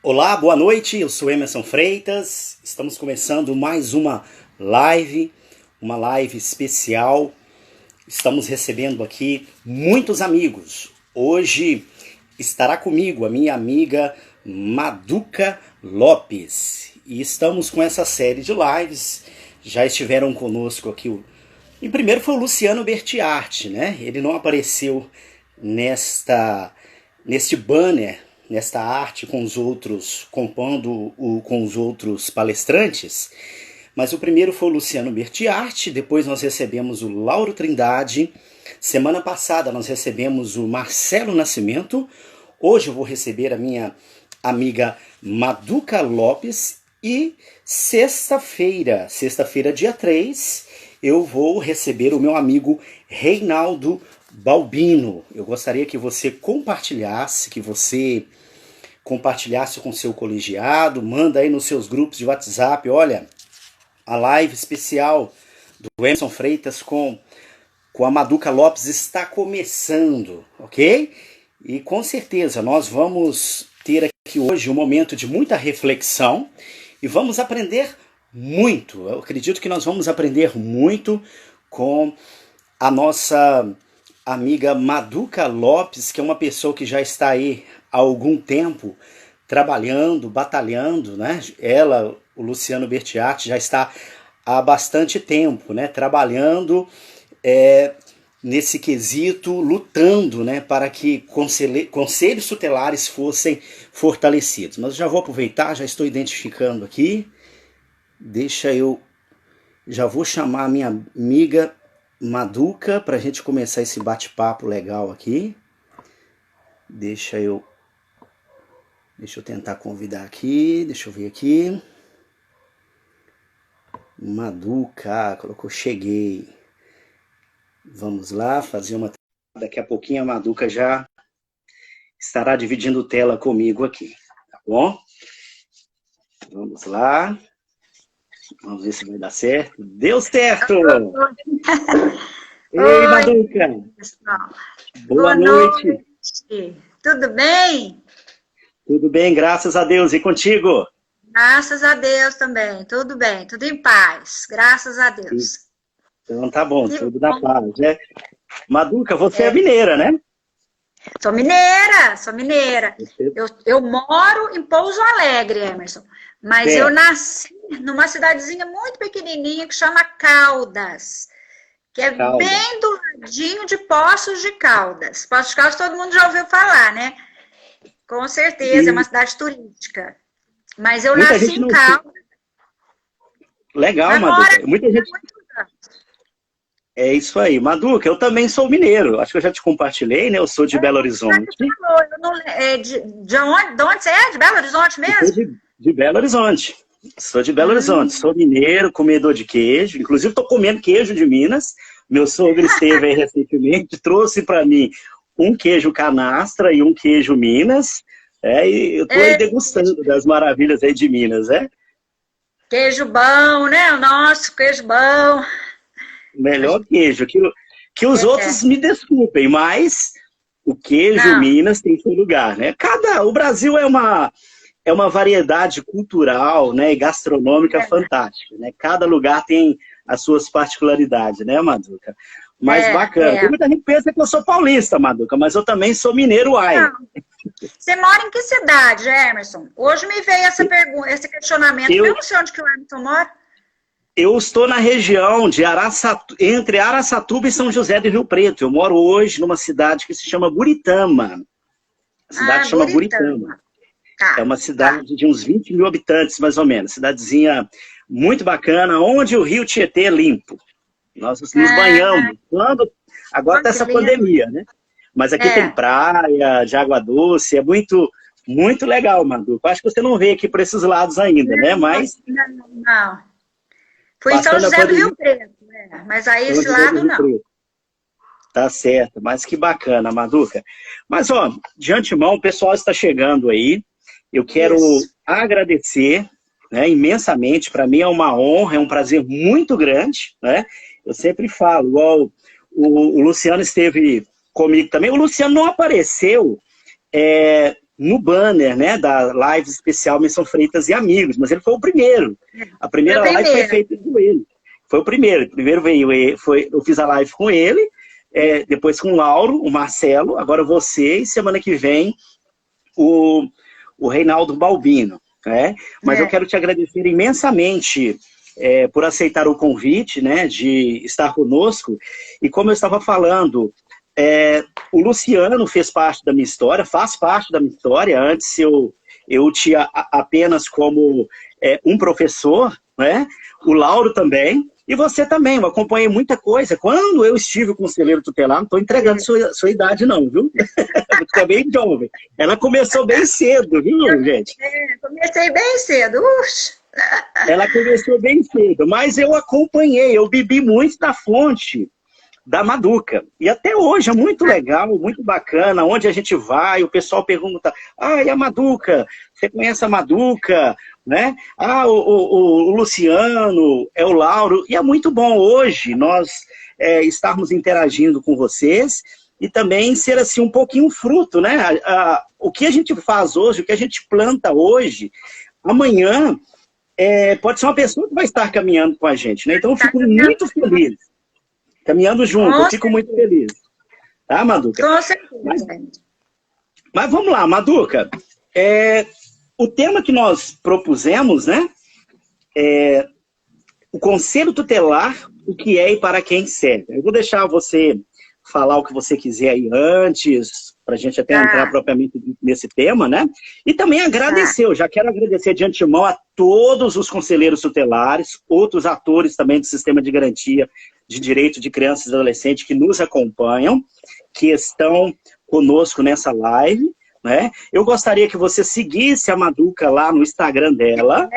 Olá, boa noite, eu sou Emerson Freitas, estamos começando mais uma live especial, estamos recebendo aqui muitos amigos. Hoje estará comigo a minha amiga Maduca Lopes e estamos com essa série de lives, já estiveram conosco aqui, em primeiro foi o Luciano Bertiarte, né? Ele não apareceu neste banner, nesta arte com os outros, compondo com os outros palestrantes, mas o primeiro foi o Luciano Bertiarte, depois nós recebemos o Lauro Trindade, semana passada nós recebemos o Marcelo Nascimento, hoje eu vou receber a minha amiga Maduca Lopes e sexta-feira, dia 3, eu vou receber o meu amigo Reinaldo Balbino. Eu gostaria que você compartilhasse, com seu colegiado, manda aí nos seus grupos de WhatsApp, olha, a live especial do Emerson Freitas com a Maduca Lopes está começando, ok? E com certeza nós vamos ter aqui hoje um momento de muita reflexão e vamos aprender muito. Eu acredito que nós vamos aprender muito com a nossa amiga Maduca Lopes, que é uma pessoa que já está aí há algum tempo trabalhando, batalhando, né? Ela, o Luciano Bertiarte, já está há bastante tempo, né? Trabalhando nesse quesito, lutando, né? Para que conselhos tutelares fossem fortalecidos. Mas eu já vou aproveitar, já estou identificando aqui. Já vou chamar a minha amiga Maduca para a gente começar esse bate-papo legal aqui. Deixa eu tentar convidar aqui, deixa eu ver aqui. Maduca, colocou cheguei. Vamos lá, fazer uma... Daqui a pouquinho a Maduca já estará dividindo tela comigo aqui, tá bom? Vamos lá. Vamos ver se vai dar certo. Deu certo! Ei, Maduca! Boa noite! Tudo bem? Tudo bem, graças a Deus. E contigo? Graças a Deus também. Tudo bem, tudo em paz. Graças a Deus. Então tá bom, tudo na paz, né? Maduca, você é mineira, né? Sou mineira. Eu moro em Pouso Alegre, Emerson. Mas eu nasci numa cidadezinha muito pequenininha que chama Caldas. Que é bem do ladinho de Poços de Caldas. Poços de Caldas todo mundo já ouviu falar, né? Com certeza, é uma cidade turística. Mas eu nasci em Caldas. Legal, Maduca. Muita gente... É isso aí. Maduca, eu também sou mineiro. Acho que eu já te compartilhei, né? Eu sou de Belo Horizonte. De onde você é? De Belo Horizonte mesmo? De Belo Horizonte. Sou de Belo Horizonte. Sou mineiro, comedor de queijo. Inclusive, estou comendo queijo de Minas. Meu sogro esteve aí recentemente, trouxe para mim um queijo canastra e um queijo Minas. E eu estou aí degustando das maravilhas aí de Minas, né? Queijo bom, né? O nosso queijo bom. Melhor queijo. Que os outros me desculpem, mas o queijo Minas tem seu lugar, né? O Brasil é uma variedade cultural, né, e gastronômica fantástica, né? Cada lugar tem as suas particularidades, né, Maduca? Mas bacana. Tem muita gente que pensa que eu sou paulista, Maduca, mas eu também sou mineiro uai. Você mora em que cidade, Emerson? Hoje me veio essa pergunta, esse questionamento. Eu não sei onde que o Emerson mora. Eu estou na região de entre Araçatuba e São José do Rio Preto. Eu moro hoje numa cidade que se chama Buritama. A cidade chama Buritama. É uma cidade de uns 20 mil habitantes, mais ou menos. Cidadezinha muito bacana, onde o rio Tietê é limpo. Nós nos banhamos. Agora está essa pandemia, né? Mas aqui tem praia, de água doce, é muito, muito legal, Maduca. Acho que você não veio aqui por esses lados ainda, né? Mas... Não. Fui em São José do Rio Preto, né? Mas aí esse lado não. Tá certo, mas que bacana, Maduca. Mas, ó, de antemão, o pessoal está chegando aí. Eu quero agradecer, né, imensamente. Para mim é uma honra, é um prazer muito grande, né? Eu sempre falo, igual o Luciano esteve comigo também. O Luciano não apareceu no banner, né, da live especial Emerson Freitas e Amigos, mas ele foi o primeiro. A primeira live foi feita com ele. Foi o primeiro. Primeiro veio, eu fiz a live com ele, depois com o Lauro, o Marcelo, agora você, e semana que vem o Reinaldo Balbino. Né? Mas eu quero te agradecer imensamente por aceitar o convite, né, de estar conosco. E como eu estava falando, o Luciano fez parte da minha história, faz parte da minha história. Antes eu tinha apenas como um professor, né? O Lauro também, e você também. Eu acompanhei muita coisa. Quando eu estive conselheiro tutelar, não estou entregando sua idade não, viu? Você é bem jovem. Ela começou bem cedo, viu, gente? Comecei bem cedo. Ela começou bem cedo, mas eu acompanhei, eu bebi muito da fonte da Maduca. E até hoje é muito legal, muito bacana. Onde a gente vai, o pessoal pergunta, e a Maduca? Você conhece a Maduca? Né? O Luciano, o Lauro. E é muito bom hoje nós estarmos interagindo com vocês e também ser assim um pouquinho fruto, né? O que a gente faz hoje, o que a gente planta hoje, amanhã pode ser uma pessoa que vai estar caminhando com a gente, né? Então eu fico muito feliz. Caminhando junto, eu fico muito feliz. Tá, Maduca? Com certeza. Mas vamos lá, Maduca. O tema que nós propusemos, né? O Conselho Tutelar, o que é e para quem serve. Eu vou deixar você falar o que você quiser aí antes, para a gente até entrar propriamente nesse tema, né? E também agradecer, eu já quero agradecer de antemão a todos os conselheiros tutelares, outros atores também do Sistema de Garantia de Direito de Crianças e Adolescentes que nos acompanham, que estão conosco nessa live, né? Eu gostaria que você seguisse a Maduca lá no Instagram dela,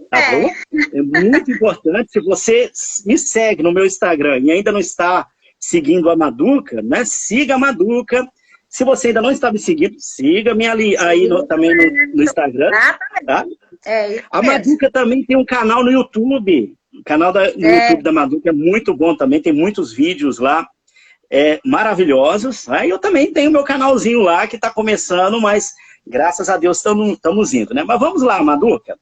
tá bom? É muito importante, se você me segue no meu Instagram e ainda não está seguindo a Maduca, né? Siga a Maduca. Se você ainda não está me seguindo, siga-me aí também no Instagram, tá? A Maduca também tem um canal no YouTube. O canal no YouTube da Maduca é muito bom também, tem muitos vídeos lá maravilhosos. Né? E eu também tenho meu canalzinho lá que está começando, mas graças a Deus estamos indo, né? Mas vamos lá, Maduca.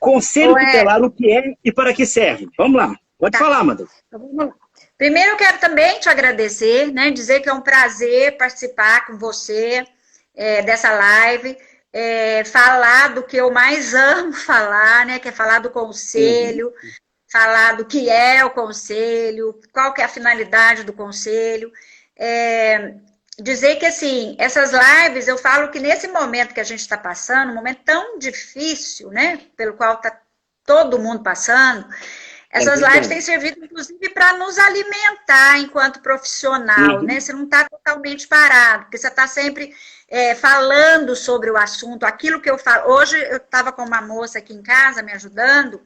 Conselho Tutelar, o que é e para que serve? Vamos lá, pode falar, Maduca. Vamos lá. Primeiro eu quero também te agradecer, né? Dizer que é um prazer participar com você dessa live. Falar do que eu mais amo falar, né? Que é falar do conselho, falar do que é o conselho, qual que é a finalidade do conselho. Dizer que, assim, essas lives, eu falo que nesse momento que a gente está passando, um momento tão difícil, né? Pelo qual está todo mundo passando, essas lives têm servido, inclusive, para nos alimentar enquanto profissional, né? Você não está totalmente parado, porque você está sempre falando sobre o assunto, aquilo que eu falo. Hoje eu estava com uma moça aqui em casa me ajudando,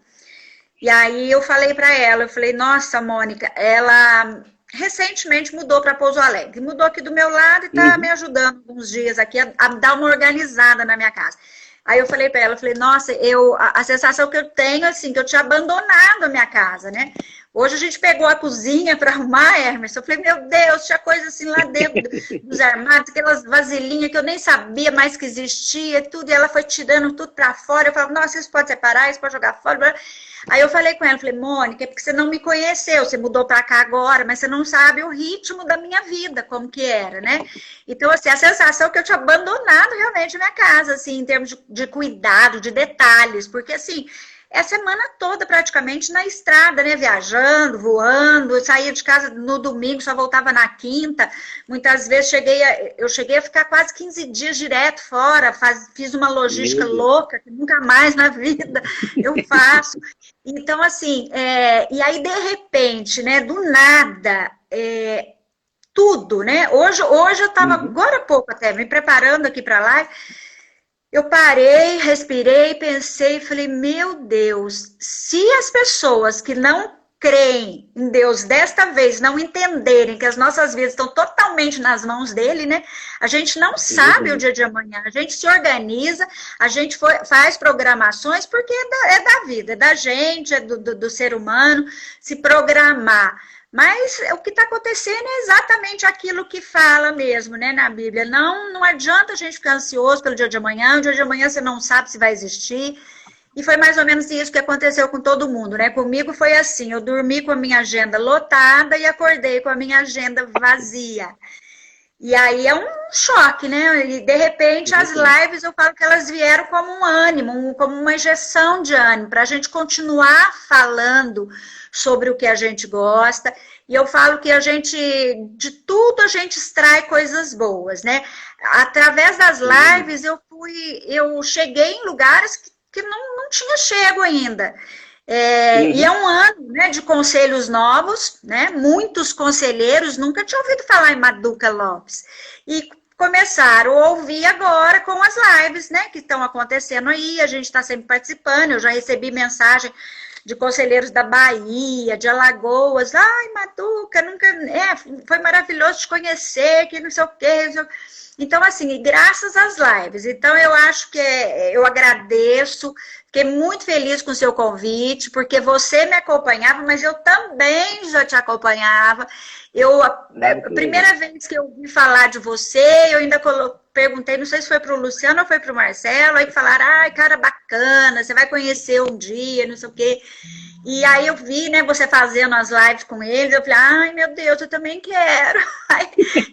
e aí eu falei para ela, eu falei, nossa, Mônica, ela recentemente mudou para Pouso Alegre, mudou aqui do meu lado e está me ajudando uns dias aqui a dar uma organizada na minha casa. Aí eu falei para ela, eu falei, nossa, a sensação que eu tenho, assim, que eu tinha abandonado a minha casa, né? Hoje a gente pegou a cozinha para arrumar, Emerson. Eu falei, meu Deus, tinha coisa assim lá dentro dos armários, aquelas vasilhinhas que eu nem sabia mais que existia, tudo, e ela foi tirando tudo para fora. Eu falei, nossa, isso pode separar, isso pode jogar fora. Aí eu falei com ela, falei, Mônica, é porque você não me conheceu, você mudou para cá agora, mas você não sabe o ritmo da minha vida, como que era, né? Então, assim, a sensação é que eu tinha abandonado realmente a minha casa, assim, em termos de cuidado, de detalhes, porque, assim, a semana toda praticamente na estrada, né, viajando, voando, eu saía de casa no domingo, só voltava na quinta, muitas vezes eu cheguei a ficar quase 15 dias direto fora, fiz uma logística louca, que nunca mais na vida eu faço. Então, assim, e aí de repente, né, do nada, tudo, né, hoje eu estava agora há pouco até, me preparando aqui para a live. Eu parei, respirei, pensei e falei, meu Deus, se as pessoas que não creem em Deus desta vez não entenderem que as nossas vidas estão totalmente nas mãos dele, né? A gente não sabe o dia de amanhã, a gente se organiza, a gente faz programações porque é da vida, é da gente, é do ser humano se programar. Mas o que está acontecendo é exatamente aquilo que fala mesmo, né, na Bíblia. Não adianta a gente ficar ansioso pelo dia de amanhã. O dia de amanhã você não sabe se vai existir. E foi mais ou menos isso que aconteceu com todo mundo, né? Comigo foi assim, eu dormi com a minha agenda lotada e acordei com a minha agenda vazia. E aí é um choque, né? E de repente as lives eu falo que elas vieram como um ânimo, como uma injeção de ânimo, para a gente continuar falando sobre o que a gente gosta. E eu falo que de tudo a gente extrai coisas boas, né? Através das lives eu cheguei em lugares que não tinha chego ainda. E é um ano, né, de conselhos novos, né? Muitos conselheiros nunca tinham ouvido falar em Maduca Lopes. E começaram a ouvir agora com as lives, né, que estão acontecendo aí. A gente está sempre participando. Eu já recebi mensagem de conselheiros da Bahia, de Alagoas. Ai, Maduca, nunca. Foi maravilhoso te conhecer, que não sei o quê. Então, assim, graças às lives. Então, eu acho que eu agradeço. Fiquei muito feliz com o seu convite, porque você me acompanhava, mas eu também já te acompanhava. A primeira vez que eu ouvi falar de você, eu ainda perguntei, não sei se foi para o Luciano ou foi para o Marcelo, aí falaram, ai, cara, bacana, você vai conhecer um dia, não sei o quê. E aí eu vi, né, você fazendo as lives com eles, eu falei, ai, meu Deus, eu também quero.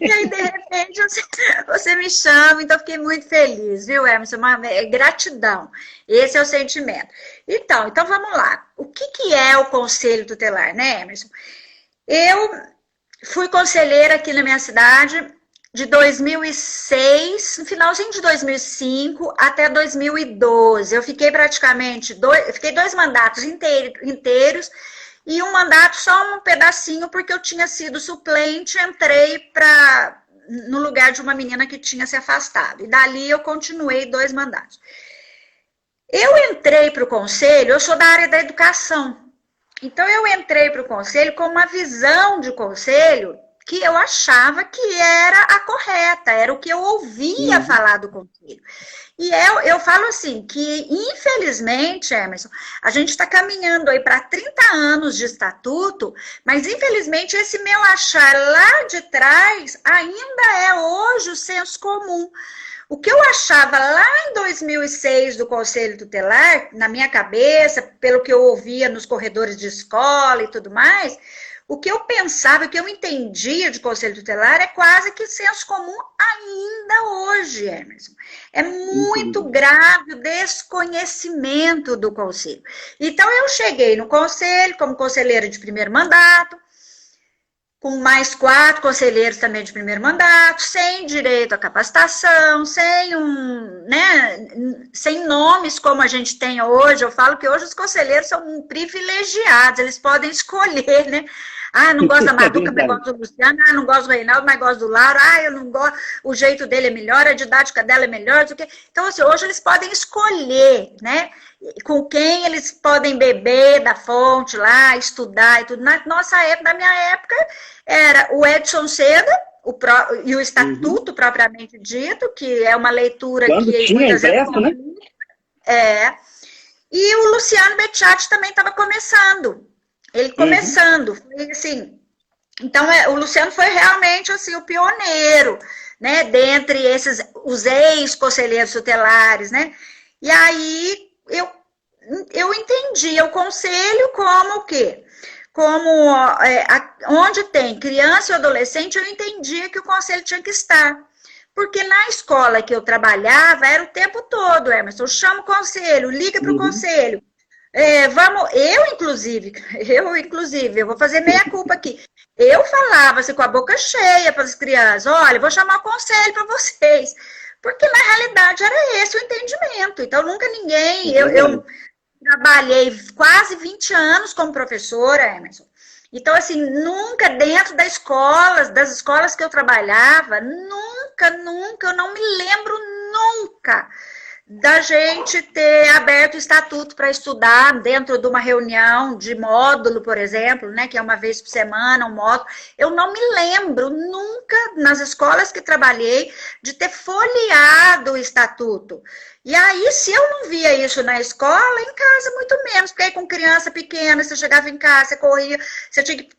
E aí, de repente, você me chama, então fiquei muito feliz, viu, Emerson? Gratidão. Esse é o sentimento. Então vamos lá. O que é o Conselho Tutelar, né, Emerson? Eu fui conselheira aqui na minha cidade de 2006, no finalzinho de 2005 até 2012. Eu fiquei praticamente fiquei 2 mandatos inteiros e um mandato só um pedacinho, porque eu tinha sido suplente, entrei no lugar de uma menina que tinha se afastado. E dali eu continuei 2 mandatos. Eu entrei para o conselho, eu sou da área da educação. Então eu entrei para o conselho com uma visão de conselho que eu achava que era a correta, era o que eu ouvia falar do conselho. E eu falo assim, que infelizmente, Emerson, a gente está caminhando aí para 30 anos de estatuto, mas infelizmente esse meu achar lá de trás ainda é hoje o senso comum. O que eu achava lá em 2006 do Conselho Tutelar, na minha cabeça, pelo que eu ouvia nos corredores de escola e tudo mais, o que eu pensava, o que eu entendia de Conselho Tutelar é quase que senso comum ainda hoje, Emerson. É muito grave o desconhecimento do Conselho. Então, eu cheguei no Conselho como conselheira de primeiro mandato, com mais 4 conselheiros também de primeiro mandato, sem direito à capacitação, sem nomes como a gente tem hoje. Eu falo que hoje os conselheiros são privilegiados, eles podem escolher, né? Ah, não gosto da Maduca, mas gosto do Luciano. Ah, não gosto do Reinaldo, mas gosto do Lauro. Ah, eu não gosto, o jeito dele é melhor, a didática dela é melhor. Então, assim, hoje eles podem escolher, né? Com quem eles podem beber da fonte lá, estudar e tudo. Na nossa época, na minha época, era o Edson Seda e o Estatuto propriamente dito, que é uma leitura quando que tinha muitas vezes impresso, né? E o Luciano Bettiati também estava começando. Ele começando, foi assim. Então, o Luciano foi realmente assim, o pioneiro, né? Dentre os ex-conselheiros tutelares, né? E aí eu entendi o conselho como o quê? Como onde tem criança e adolescente, eu entendia que o conselho tinha que estar. Porque na escola que eu trabalhava, era o tempo todo, Emerson, chama o conselho, liga para o conselho. Eu vou fazer meia culpa aqui. Eu falava assim, com a boca cheia para as crianças, olha, vou chamar o conselho para vocês. Porque na realidade era esse o entendimento. Então nunca ninguém... Eu trabalhei quase 20 anos como professora, Emerson. Então, assim, nunca dentro das escolas que eu trabalhava, nunca, eu não me lembro nunca da gente ter aberto o estatuto para estudar dentro de uma reunião de módulo, por exemplo, né, que é uma vez por semana, um módulo. Eu não me lembro nunca, nas escolas que trabalhei, de ter folheado o estatuto. E aí, se eu não via isso na escola, em casa muito menos, porque aí com criança pequena, você chegava em casa, você corria, você tinha que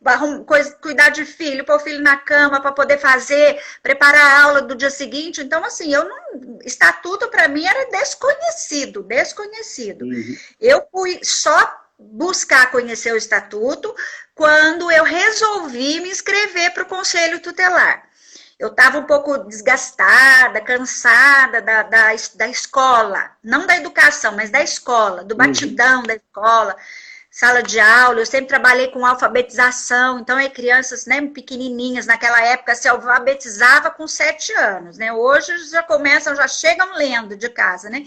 cuidar de filho, pôr o filho na cama para poder fazer, preparar a aula do dia seguinte. Então, assim, estatuto para mim era desconhecido. Uhum. Eu fui só buscar conhecer o estatuto quando eu resolvi me inscrever para o Conselho Tutelar. Eu estava um pouco desgastada, cansada da escola, não da educação, mas da escola, do batidão da escola, sala de aula. Eu sempre trabalhei com alfabetização, então crianças, né, pequenininhas, naquela época se alfabetizava com 7 anos, né? Hoje já chegam lendo de casa, né?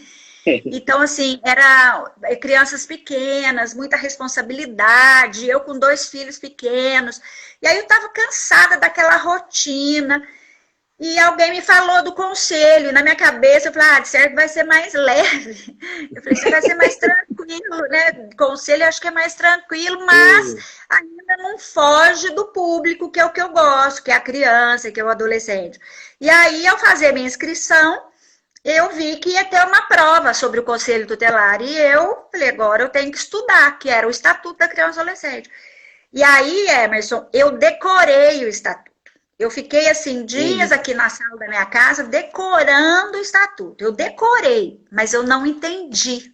Então, assim, era crianças pequenas, muita responsabilidade, eu com 2 filhos pequenos, e aí eu estava cansada daquela rotina. E alguém me falou do conselho, e na minha cabeça eu falei, de certo vai ser mais leve. Eu falei, isso vai ser mais tranquilo, né? Conselho eu acho que é mais tranquilo, mas ainda não foge do público, que é o que eu gosto, que é a criança, que é o adolescente. E aí, ao fazer minha inscrição, eu vi que ia ter uma prova sobre o Conselho Tutelar, e eu falei, agora eu tenho que estudar, que era o Estatuto da Criança e Adolescente. E aí, Emerson, eu decorei o Estatuto. Eu fiquei, assim, dias aqui na sala da minha casa decorando o estatuto. Eu decorei, mas eu não entendi.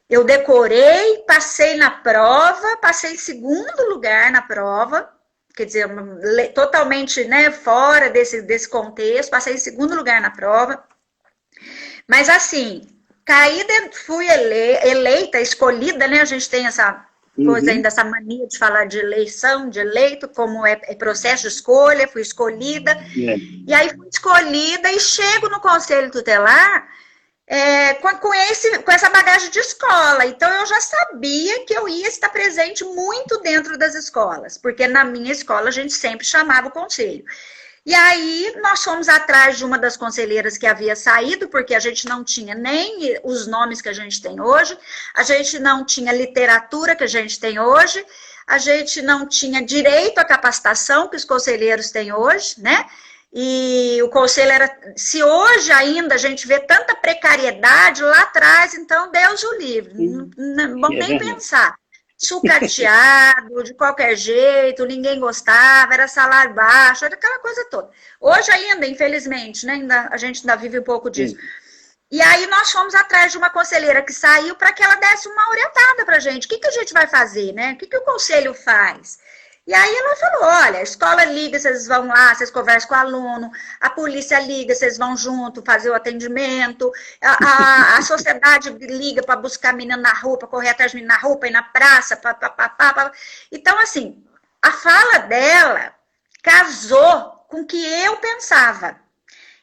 Eu decorei, passei na prova, passei em segundo lugar na prova, quer dizer, totalmente, né, fora desse contexto, passei em segundo lugar na prova. Mas, assim, fui eleita, escolhida, né, a gente tem essa coisa ainda, essa mania de falar de eleição, de eleito, como é processo de escolha, fui escolhida, e aí fui escolhida e chego no Conselho Tutelar com essa bagagem de escola. Então eu já sabia que eu ia estar presente muito dentro das escolas, porque na minha escola a gente sempre chamava o conselho. E aí nós fomos atrás de uma das conselheiras que havia saído, porque a gente não tinha nem os nomes que a gente tem hoje, a gente não tinha literatura que a gente tem hoje, a gente não tinha direito à capacitação que os conselheiros têm hoje, né? E o conselho se hoje ainda a gente vê tanta precariedade lá atrás, então Deus o livre, não vamos nem pensar. Sucateado, de qualquer jeito, ninguém gostava, era salário baixo, era aquela coisa toda. Hoje ainda, infelizmente, né, a gente ainda vive um pouco disso. E aí nós fomos atrás de uma conselheira que saiu para que ela desse uma orientada para a gente. O que a gente vai fazer, né? O que o conselho faz? E aí ela falou, olha, a escola liga, vocês vão lá, vocês conversam com o aluno, a polícia liga, vocês vão junto fazer o atendimento, a sociedade liga para buscar a menina na rua, para correr atrás de menina na rua, para ir na praça, Então, assim, a fala dela casou com o que eu pensava.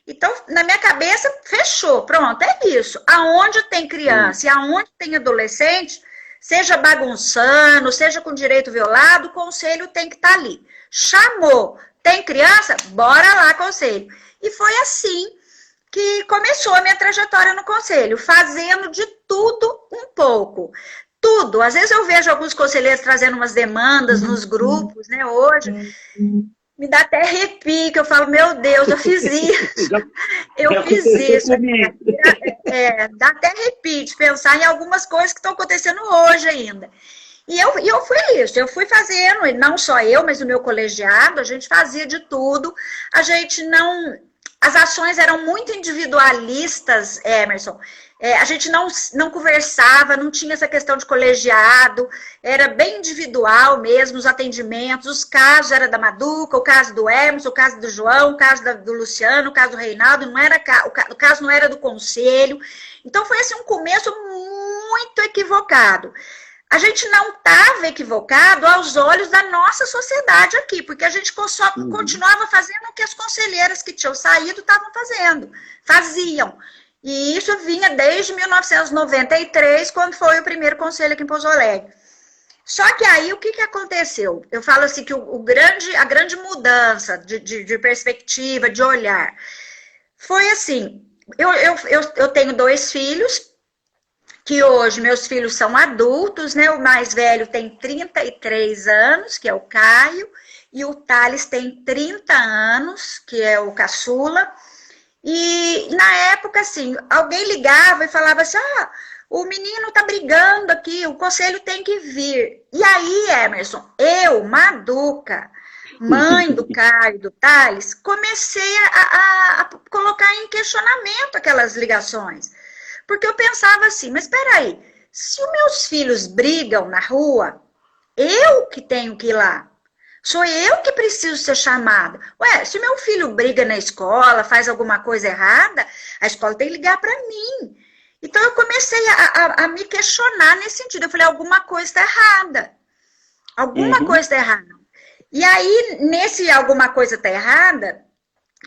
Então, na minha cabeça, fechou, pronto, é isso. Aonde tem criança e aonde tem adolescente, seja bagunçando, seja com direito violado, o conselho tem que estar ali. Chamou, tem criança? Bora lá, conselho. E foi assim que começou a minha trajetória no conselho, fazendo de tudo um pouco. Tudo. Às vezes eu vejo alguns conselheiros trazendo umas demandas nos grupos, né, hoje. Me dá até arrepio, que eu falo, meu Deus, eu fiz isso. Eu fiz isso. Dá até arrepio de pensar em algumas coisas que estão acontecendo hoje ainda. E eu fui isso, eu fui fazendo, e não só eu, mas o meu colegiado, a gente fazia de tudo. A gente não... As ações eram muito individualistas, Emerson. A gente não conversava, não tinha essa questão de colegiado, era bem individual mesmo, os atendimentos, os casos era da Maduca, o caso do Emerson, o caso do João, o caso do Luciano, o caso do Reinaldo, o caso não era do conselho. Então foi assim um começo muito equivocado. A gente não estava equivocado aos olhos da nossa sociedade aqui, porque a gente só continuava fazendo o que as conselheiras que tinham saído estavam faziam. E isso vinha desde 1993, quando foi o primeiro conselho aqui em Pouso Alegre. Só que aí, o que aconteceu? Eu falo assim, que a grande mudança de perspectiva, de olhar, foi assim, eu tenho 2 filhos, que hoje meus filhos são adultos, né? O mais velho tem 33 anos, que é o Caio, e o Thales tem 30 anos, que é o caçula. E na época, assim, alguém ligava e falava assim, o menino tá brigando aqui, o conselho tem que vir. E aí, Emerson, eu, Maduca, mãe do Caio, do Thales, comecei a colocar em questionamento aquelas ligações. Porque eu pensava assim, mas espera aí, se os meus filhos brigam na rua, eu que tenho que ir lá. Sou eu que preciso ser chamada. Ué, se meu filho briga na escola, faz alguma coisa errada, a escola tem que ligar para mim. Então, eu comecei a me questionar nesse sentido. Eu falei, alguma coisa está errada. Alguma coisa está errada. E aí, nesse alguma coisa está errada,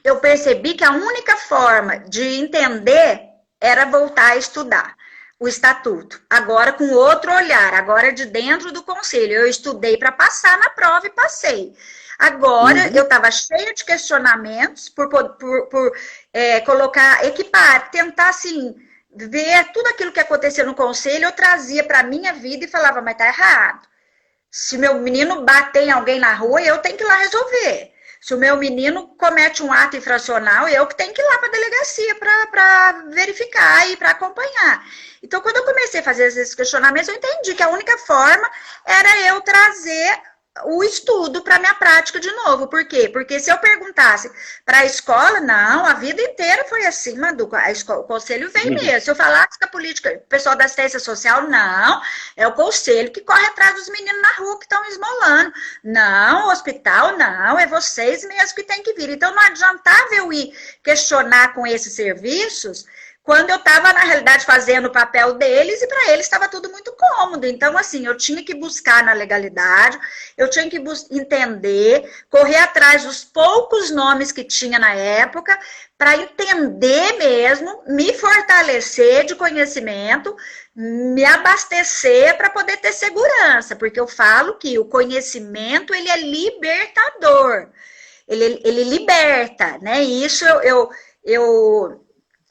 eu percebi que a única forma de entender era voltar a estudar o estatuto. Agora com outro olhar, agora de dentro do conselho. Eu estudei para passar na prova e passei. Agora eu estava cheia de questionamentos por colocar, equipar, tentar assim, ver tudo aquilo que acontecia no conselho, eu trazia para a minha vida e falava, mas tá errado. Se meu menino bater em alguém na rua, eu tenho que ir lá resolver. Se o meu menino comete um ato infracional, eu que tenho que ir lá para a delegacia para verificar e para acompanhar. Então, quando eu comecei a fazer esses questionamentos, eu entendi que a única forma era eu trazer o estudo para a minha prática de novo. Por quê? Porque se eu perguntasse para a escola, não, a vida inteira foi assim, Maduca, o conselho vem mesmo. Se eu falasse com a política, o pessoal da assistência social, não, é o conselho que corre atrás dos meninos na rua que estão esmolando. Não, o hospital, não, é vocês mesmos que tem que vir. Então, não adiantava eu ir questionar com esses serviços quando eu estava, na realidade, fazendo o papel deles, e para eles estava tudo muito cômodo. Então, assim, eu tinha que buscar na legalidade, eu tinha que entender, correr atrás dos poucos nomes que tinha na época, para entender mesmo, me fortalecer de conhecimento, me abastecer para poder ter segurança, porque eu falo que o conhecimento, ele é libertador, ele liberta, né? E isso eu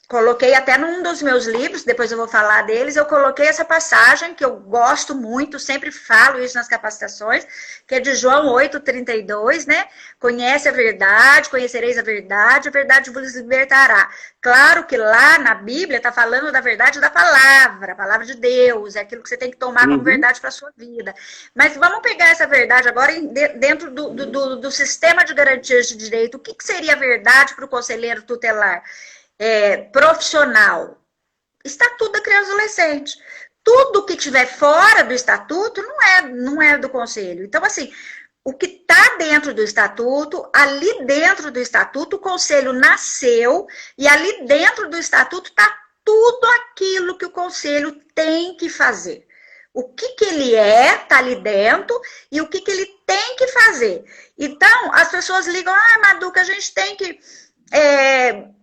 coloquei até num dos meus livros, depois eu vou falar deles, eu coloquei essa passagem que eu gosto muito, sempre falo isso nas capacitações, que é de João 8,32, né? Conhece a verdade, conhecereis a verdade vos libertará. Claro que lá na Bíblia está falando da verdade da palavra, a palavra de Deus, é aquilo que você tem que tomar como verdade para a sua vida. Mas vamos pegar essa verdade agora dentro do sistema de garantias de direito. O que seria a verdade para o conselheiro tutelar? Profissional, estatuto da criança e adolescente. Tudo que tiver fora do estatuto não é do conselho. Então, assim, o que está dentro do estatuto, ali dentro do estatuto, o conselho nasceu e ali dentro do estatuto está tudo aquilo que o conselho tem que fazer. O que ele está ali dentro e o que ele tem que fazer. Então, as pessoas ligam, Maduca, a gente tem que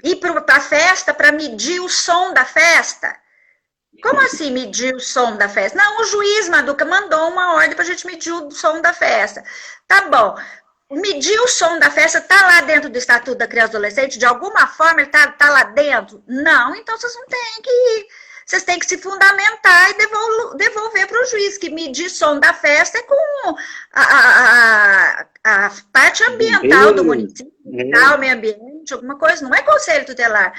ir para a festa para medir o som da festa. Como assim medir o som da festa? Não, o juiz, Maduca, mandou uma ordem para a gente medir o som da festa. Tá bom. Medir o som da festa está lá dentro do Estatuto da Criança e Adolescente? De alguma forma ele está lá dentro? Não, então vocês não têm que ir. Vocês têm que se fundamentar e devolver para o juiz, que medir som da festa é com a parte ambiental do município, o meio ambiente, alguma coisa, não é conselho tutelar.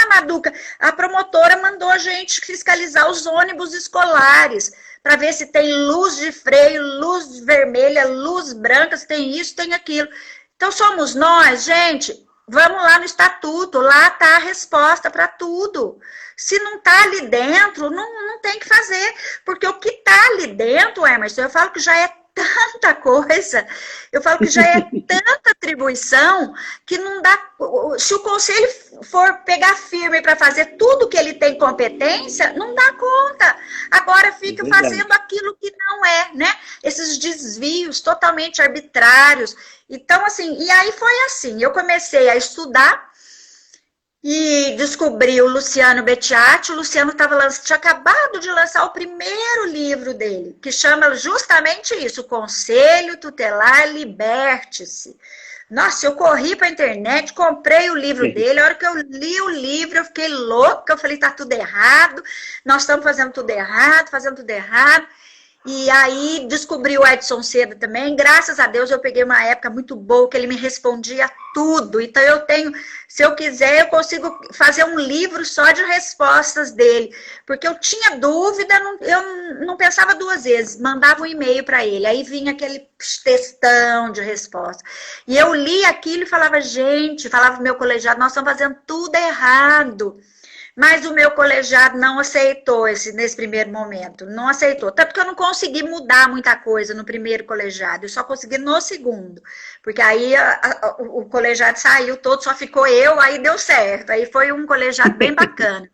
Maduca, a promotora mandou a gente fiscalizar os ônibus escolares, para ver se tem luz de freio, luz vermelha, luz branca, se tem isso, tem aquilo. Então somos nós, gente, vamos lá no estatuto, lá está a resposta para tudo. Se não está ali dentro, não tem que fazer. Porque o que está ali dentro, Emerson, eu falo que já é tanta coisa, eu falo que já é tanta atribuição, que não dá... Se o conselho for pegar firme para fazer tudo que ele tem competência, não dá conta. Agora fica fazendo aquilo que não é, né? Esses desvios totalmente arbitrários. Então, assim, e aí foi assim, eu comecei a estudar, e descobri o Luciano Bettiati. O Luciano tinha acabado de lançar o primeiro livro dele, que chama justamente isso, Conselho Tutelar Liberte-se. Nossa, eu corri para a internet, comprei o livro dele, a hora que eu li o livro, eu fiquei louca, eu falei, tá tudo errado, nós estamos fazendo tudo errado, E aí descobri o Edson Seda também. Graças a Deus eu peguei uma época muito boa que ele me respondia tudo. Então eu tenho, se eu quiser, eu consigo fazer um livro só de respostas dele. Porque eu tinha dúvida, eu não pensava duas vezes, mandava um e-mail para ele. Aí vinha aquele textão de resposta. E eu li aquilo e falava, gente, falava pro meu colegiado, nós estamos fazendo tudo errado. Mas o meu colegiado não aceitou nesse primeiro momento. Não aceitou. Tanto que eu não consegui mudar muita coisa no primeiro colegiado. Eu só consegui no segundo. Porque aí o colegiado saiu todo, só ficou eu, aí deu certo. Aí foi um colegiado bem bacana.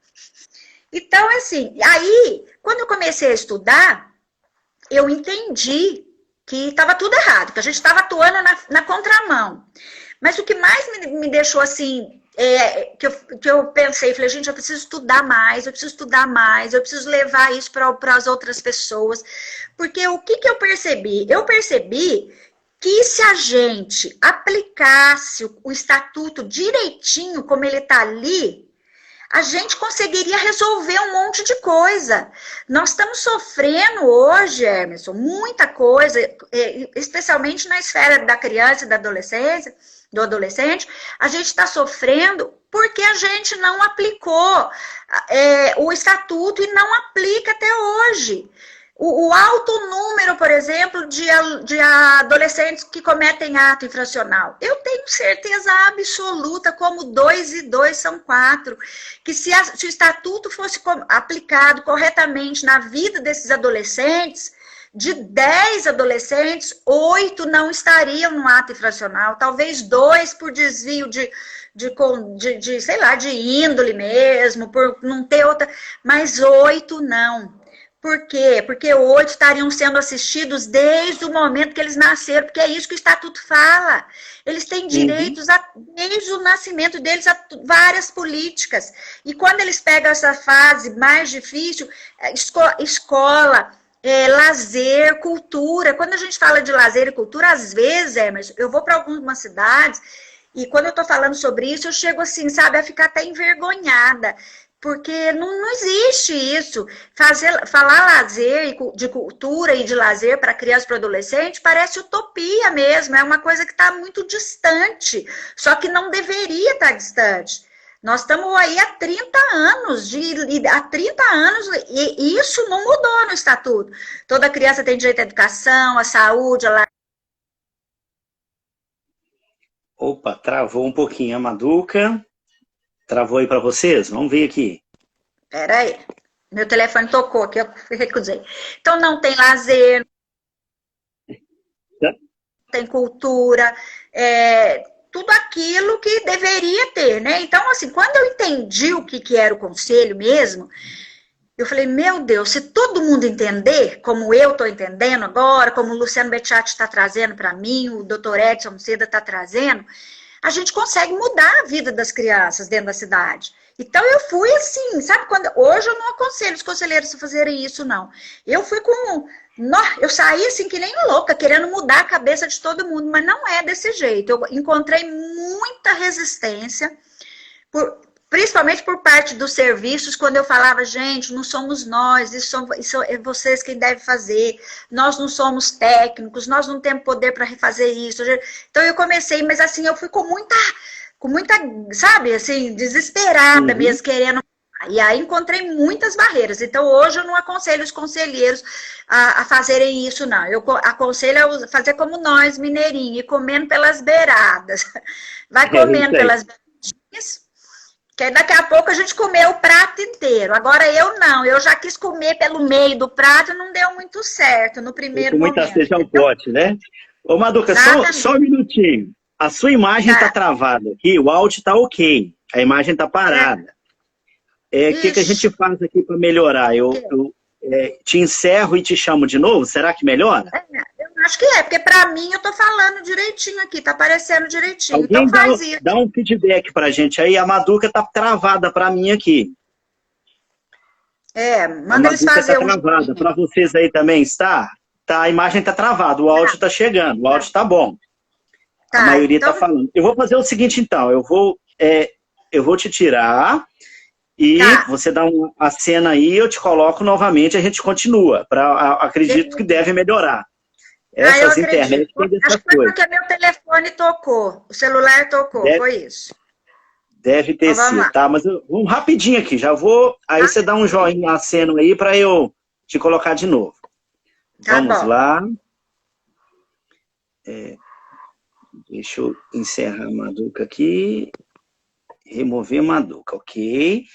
Então, assim, aí, quando eu comecei a estudar, eu entendi que estava tudo errado, que a gente estava atuando na contramão. Mas o que mais me deixou assim... que eu pensei, falei, gente, eu preciso estudar mais, eu preciso estudar mais, eu preciso levar isso para as outras pessoas. Porque o que eu percebi? Eu percebi que se a gente aplicasse o estatuto direitinho, como ele está ali, a gente conseguiria resolver um monte de coisa. Nós estamos sofrendo hoje, Emerson, muita coisa, especialmente na esfera da criança e da adolescência, do adolescente, a gente está sofrendo porque a gente não aplicou o estatuto e não aplica até hoje. O alto número, por exemplo, de adolescentes que cometem ato infracional. Eu tenho certeza absoluta, como 2 e 2 são 4, que se o estatuto fosse aplicado corretamente na vida desses adolescentes, de 10 adolescentes, 8 não estariam no ato infracional, talvez 2 por desvio sei lá, de índole mesmo, por não ter outra, mas 8 não. Por quê? Porque 8 estariam sendo assistidos desde o momento que eles nasceram, porque é isso que o estatuto fala. Eles têm direitos desde o nascimento deles a várias políticas. E quando eles pegam essa fase mais difícil, escola, lazer, cultura. Quando a gente fala de lazer e cultura, às vezes, Emerson, eu vou para algumas cidades e quando eu estou falando sobre isso, eu chego assim, sabe, a ficar até envergonhada. Porque não existe isso. Falar lazer, de cultura e de lazer para criança e para adolescente parece utopia mesmo. É uma coisa que está muito distante. Só que não deveria estar distante. Nós estamos aí há 30 anos. Há 30 anos e isso não mudou no estatuto. Toda criança tem direito à educação, à saúde, Opa, travou um pouquinho a Maduca. Travou aí para vocês? Vamos ver aqui. Espera aí. Meu telefone tocou aqui, eu recusei. Então, não tem lazer, não tem cultura, tudo aquilo que deveria ter, né? Então, assim, quando eu entendi o que era o conselho mesmo, eu falei, meu Deus, se todo mundo entender, como eu estou entendendo agora, como o Luciano Becciati está trazendo para mim, o doutor Edson Seda está trazendo, a gente consegue mudar a vida das crianças dentro da cidade. Então, eu fui assim, sabe? Hoje eu não aconselho os conselheiros a fazerem isso, não. Eu fui eu saí assim que nem louca, querendo mudar a cabeça de todo mundo, mas não é desse jeito. Eu encontrei muita resistência, principalmente por parte dos serviços, quando eu falava, gente, não somos nós, isso é vocês quem deve fazer, nós não somos técnicos, nós não temos poder para refazer isso. Então eu comecei, mas assim, eu fui com muita, sabe, assim, desesperada mesmo, querendo. E aí encontrei muitas barreiras. Então hoje eu não aconselho os conselheiros a fazerem isso, não. Eu aconselho a fazer como nós, mineirinhos, ir comendo pelas beiradas. Vai comendo pelas beiradinhas, que aí daqui a pouco a gente comeu o prato inteiro. Agora eu não, eu já quis comer pelo meio do prato e não deu muito certo no primeiro momento. Muita sede ao pote, né? Ô, Maduca, só um minutinho. A sua imagem está travada aqui, o áudio está ok, a imagem está parada. O que a gente faz aqui para melhorar? Eu te encerro e te chamo de novo? Será que melhora? Eu acho que porque para mim eu tô falando direitinho aqui, tá aparecendo direitinho. Alguém então faz isso. Dá um feedback pra gente aí, a Maduca tá travada para mim aqui. Manda eles fazer tá travada. Para vocês aí também está? A imagem tá travada, o áudio tá chegando, o áudio tá bom. A maioria tá falando. Eu vou fazer o seguinte então, eu vou te tirar E você dá a cena aí, eu te coloco novamente, a gente continua. Acredito que deve melhorar. Essas internet tem dessas coisas. Acho que foi porque meu telefone tocou, o celular tocou, foi isso. Deve ter sido, tá? Mas vamos rapidinho aqui, já vou... Aí você dá um joinha aceno aí para eu te colocar de novo. Tá vamos bom. lá. Deixa eu encerrar a Maduca aqui. Remover a Maduca, ok.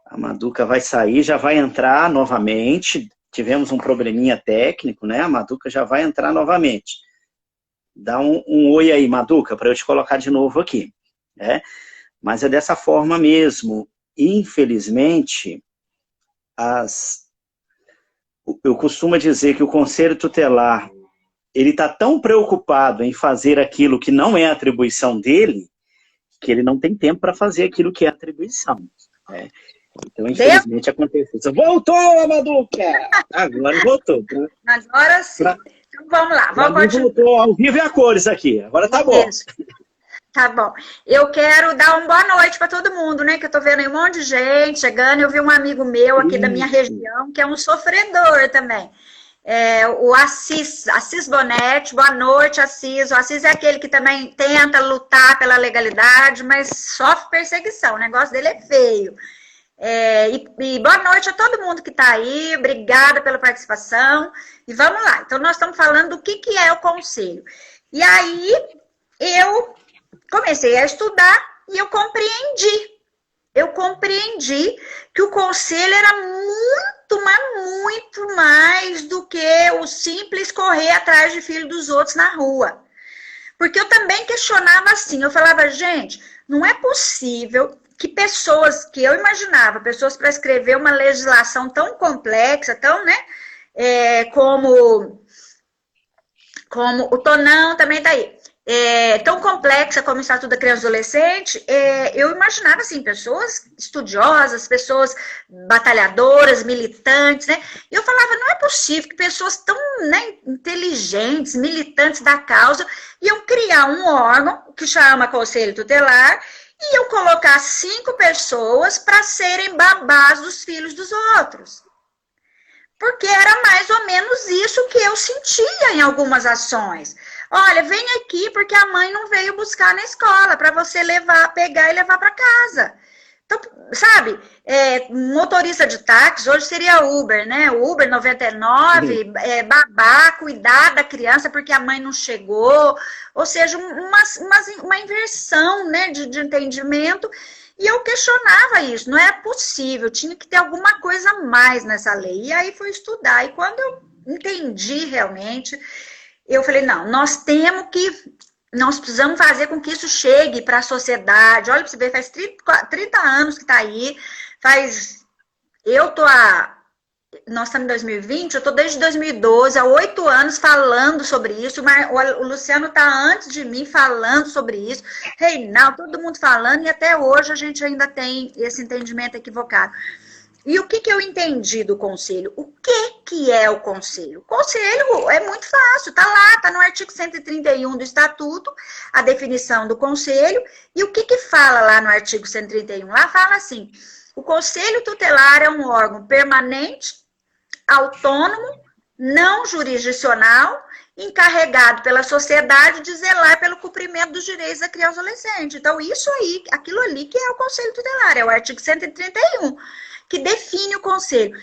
A Maduca vai sair, já vai entrar novamente. Tivemos um probleminha técnico, né? A Maduca já vai entrar novamente. Dá um oi aí, Maduca, para eu te colocar de novo aqui. Né? Mas é dessa forma mesmo. Infelizmente, eu costumo dizer que o Conselho Tutelar ele está tão preocupado em fazer aquilo que não é atribuição dele, que ele não tem tempo para fazer aquilo que é atribuição. Né? Então, infelizmente, aconteceu isso. Voltou, Maduca! Agora voltou. Agora sim. Então, vamos lá. Vamos continuar. Voltou ao vivo e a cores aqui. Agora tá bom. Isso. Tá bom. Eu quero dar uma boa noite para todo mundo, né? Que eu tô vendo aí um monte de gente chegando. Eu vi um amigo meu aqui da minha região, que é um sofredor também. O Assis Bonetti. Boa noite, Assis. O Assis é aquele que também tenta lutar pela legalidade, mas sofre perseguição. O negócio dele é feio. E boa noite a todo mundo que está aí, obrigada pela participação. E vamos lá, então nós estamos falando do que é o conselho. E aí eu comecei a estudar e eu compreendi. Que o conselho era muito, mas muito mais do que o simples correr atrás de filho dos outros na rua. Porque eu também questionava assim, eu falava, gente, não é possível que pessoas, que eu imaginava, pessoas para escrever uma legislação tão complexa, tão, né, como o Tonão também daí, tão complexa como o Estatuto da Criança e Adolescente, eu imaginava, assim, pessoas estudiosas, pessoas batalhadoras, militantes, né, e eu falava, não é possível que pessoas tão, né, inteligentes, militantes da causa, iam criar um órgão que chama Conselho Tutelar, e eu colocar 5 pessoas para serem babás dos filhos dos outros. Porque era mais ou menos isso que eu sentia em algumas ações. Olha, vem aqui porque a mãe não veio buscar na escola, para você pegar e levar para casa. Então, sabe, motorista de táxi, hoje seria Uber, né? Uber 99, babá, cuidar da criança porque a mãe não chegou. Ou seja, uma inversão, né, de entendimento. E eu questionava isso, não é possível, tinha que ter alguma coisa a mais nessa lei. E aí fui estudar. E quando eu entendi realmente, eu falei, não, nós precisamos fazer com que isso chegue para a sociedade. Olha, para você ver, faz 30 anos que está aí. Nós estamos em 2020, eu estou desde 2012, há 8 anos falando sobre isso. O Luciano está antes de mim falando sobre isso. Reinaldo, todo mundo falando, e até hoje a gente ainda tem esse entendimento equivocado. E o que eu entendi do conselho? O que é o conselho? O conselho é muito fácil, tá lá, tá no artigo 131 do Estatuto, a definição do conselho. E o que fala lá no artigo 131? Lá fala assim, o conselho tutelar é um órgão permanente, autônomo, não jurisdicional, encarregado pela sociedade de zelar pelo cumprimento dos direitos da criança e adolescente. Então, isso aí, aquilo ali que é o conselho tutelar, é o artigo 131. Que define o conselho.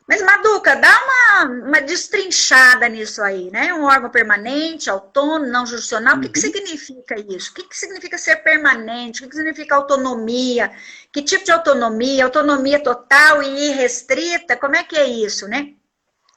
Mas, Maduca, dá uma destrinchada nisso aí, né? Um órgão permanente, autônomo, não jurisdicional. O que significa isso? O que significa ser permanente? O que significa autonomia? Que tipo de autonomia? Autonomia total e irrestrita? Como é que é isso, né?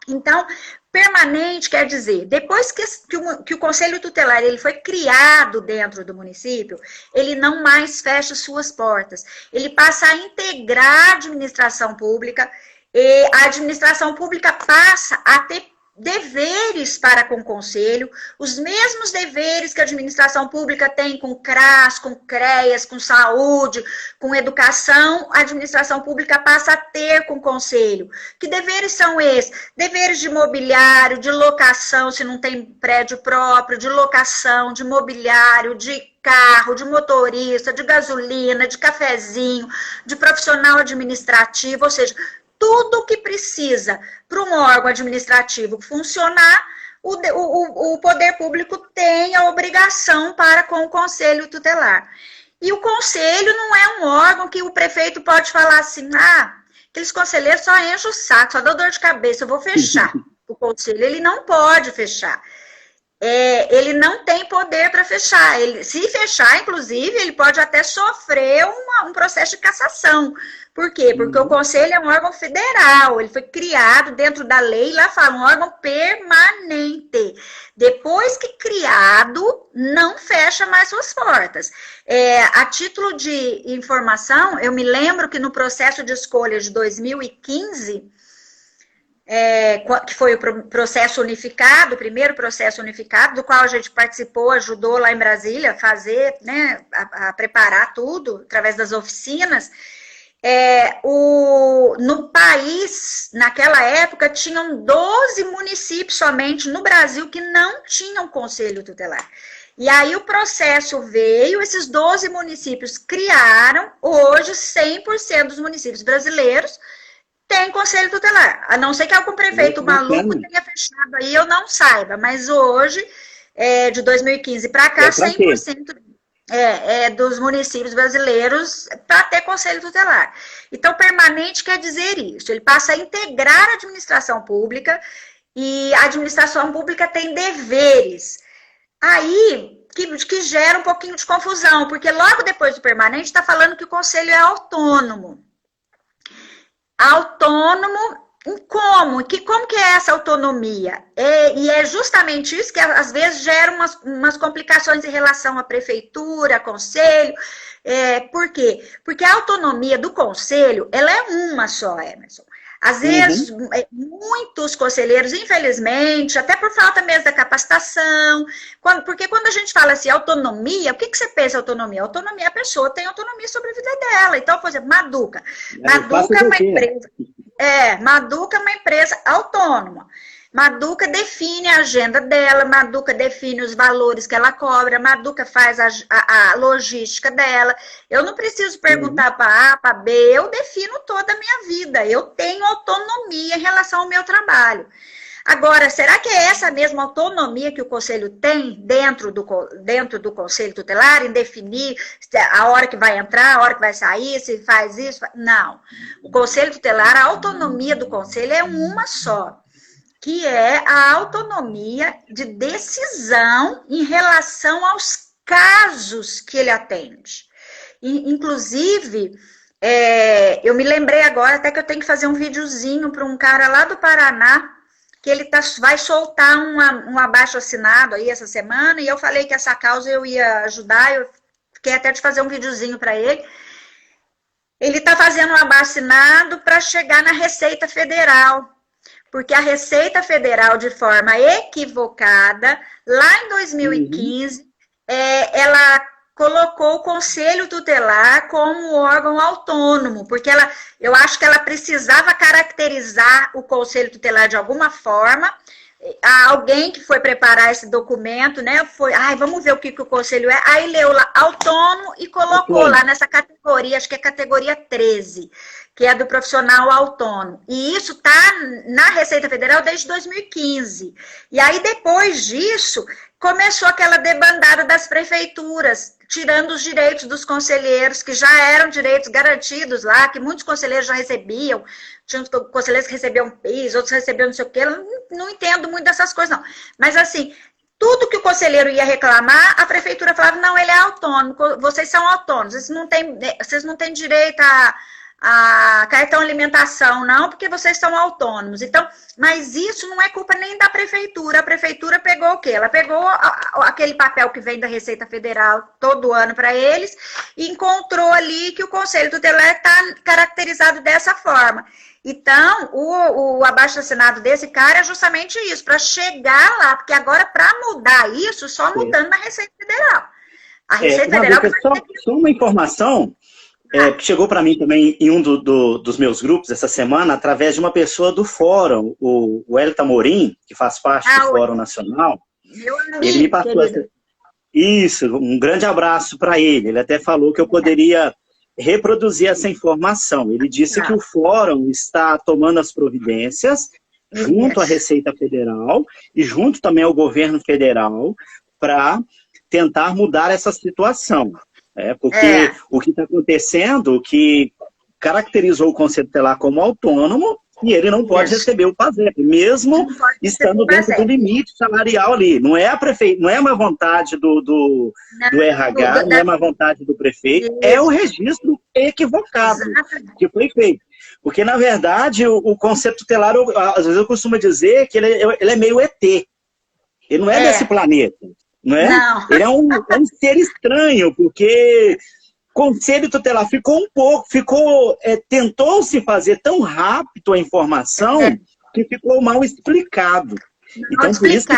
Então, permanente quer dizer, depois que o Conselho Tutelar ele foi criado dentro do município, ele não mais fecha suas portas. Ele passa a integrar a administração pública, e a administração pública passa a ter deveres para com o Conselho, os mesmos deveres que a administração pública tem com CRAS, com CREAS, com saúde, com educação, a administração pública passa a ter com o Conselho. Que deveres são esses? Deveres de mobiliário, de locação, se não tem prédio próprio, de locação, de mobiliário, de carro, de motorista, de gasolina, de cafezinho, de profissional administrativo, ou seja, tudo o que precisa para um órgão administrativo funcionar, o poder público tem a obrigação para com o Conselho Tutelar. E o Conselho não é um órgão que o prefeito pode falar assim, aqueles conselheiros só enchem o saco, só dão dor de cabeça, eu vou fechar. O Conselho, ele não pode fechar. Ele não tem poder para fechar. Se fechar, inclusive, ele pode até sofrer um processo de cassação. Por quê? Porque o Conselho é um órgão federal, ele foi criado dentro da lei, lá fala, um órgão permanente. Depois que criado, não fecha mais suas portas. A título de informação, eu me lembro que no processo de escolha de 2015, que foi o processo unificado, o primeiro processo unificado, do qual a gente participou, ajudou lá em Brasília a fazer, né, a preparar tudo, através das oficinas. No país, naquela época, tinham 12 municípios somente no Brasil que não tinham conselho tutelar. E aí o processo veio, esses 12 municípios criaram, hoje 100% dos municípios brasileiros tem conselho tutelar, a não ser que algum prefeito maluco tenha fechado aí, eu não saiba, mas hoje, de 2015 para cá, 100% dos municípios brasileiros para ter conselho tutelar. Então, permanente quer dizer isso, ele passa a integrar a administração pública e a administração pública tem deveres. Aí, que gera um pouquinho de confusão, porque logo depois do permanente está falando que o conselho é autônomo. Autônomo como? Como que é essa autonomia? E é justamente isso que às vezes gera umas complicações em relação à prefeitura, conselho. Por quê? Porque a autonomia do conselho, ela é uma só, Emerson. Às vezes, muitos conselheiros, infelizmente, até por falta mesmo da capacitação, porque quando a gente fala assim, autonomia, o que você pensa autonomia? Autonomia, a pessoa tem autonomia sobre a vida dela. Então, por exemplo, Maduca. Maduca é uma empresa. Maduca é uma empresa autônoma. Maduca define a agenda dela, Maduca define os valores que ela cobra, Maduca faz a logística dela. Eu não preciso perguntar para A, para B, eu defino toda a minha vida. Eu tenho autonomia em relação ao meu trabalho. Agora, será que é essa mesma autonomia que o Conselho tem dentro do Conselho Tutelar, em definir a hora que vai entrar, a hora que vai sair, se faz isso? Não. O Conselho Tutelar, a autonomia do Conselho é uma só, que é a autonomia de decisão em relação aos casos que ele atende. inclusive, eu me lembrei agora até que eu tenho que fazer um videozinho para um cara lá do Paraná, que ele vai soltar um abaixo-assinado aí essa semana, e eu falei que essa causa eu ia ajudar, eu fiquei até de fazer um videozinho para ele. Ele está fazendo um abaixo-assinado para chegar na Receita Federal, porque a Receita Federal, de forma equivocada, lá em 2015, ela colocou o Conselho Tutelar como órgão autônomo, porque eu acho que ela precisava caracterizar o Conselho Tutelar de alguma forma. Alguém que foi preparar esse documento, né, vamos ver o que o Conselho é, aí leu lá, autônomo, e colocou lá nessa categoria, acho que é categoria 13, que é do profissional autônomo. E isso está na Receita Federal desde 2015. E aí, depois disso, começou aquela debandada das prefeituras, tirando os direitos dos conselheiros, que já eram direitos garantidos lá, que muitos conselheiros já recebiam. Tinha conselheiros que recebiam PIS, outros recebiam não sei o quê. Eu não entendo muito dessas coisas, não. Mas, assim, tudo que o conselheiro ia reclamar, a prefeitura falava, não, ele é autônomo, vocês são autônomos, vocês não têm direito a cartão alimentação, não, porque vocês são autônomos. Então, mas isso não é culpa nem da prefeitura. A prefeitura pegou o quê? Ela pegou aquele papel que vem da Receita Federal todo ano para eles e encontrou ali que o Conselho Tutelar está caracterizado dessa forma. Então, o abaixo-assinado desse cara é justamente isso, para chegar lá, porque agora, para mudar isso, só mudando na Receita Federal. A Receita Federal... Só uma informação... que chegou para mim também em um dos meus grupos essa semana, através de uma pessoa do fórum, o Hélio Tamorim, que faz parte do Fórum Nacional. Meu amigo, ele me passou isso, um grande abraço para ele. Ele até falou que eu poderia reproduzir essa informação. Ele disse que o Fórum está tomando as providências junto à Receita Federal e junto também ao governo federal para tentar mudar essa situação. Porque o que está acontecendo, que caracterizou o Conselho Tutelar como autônomo, e ele não pode receber o PASEP, mesmo estando dentro do limite salarial ali. Não é não é uma vontade do RH, não é uma vontade do prefeito, é o registro equivocado que foi feito. Porque, na verdade, o Conselho Tutelar, às vezes eu costumo dizer que ele é meio ET. Ele não é desse planeta. Não é? Não. Ele é um ser estranho, porque o Conselho Tutelar tentou-se fazer tão rápido a informação que ficou mal explicado. Então, por isso que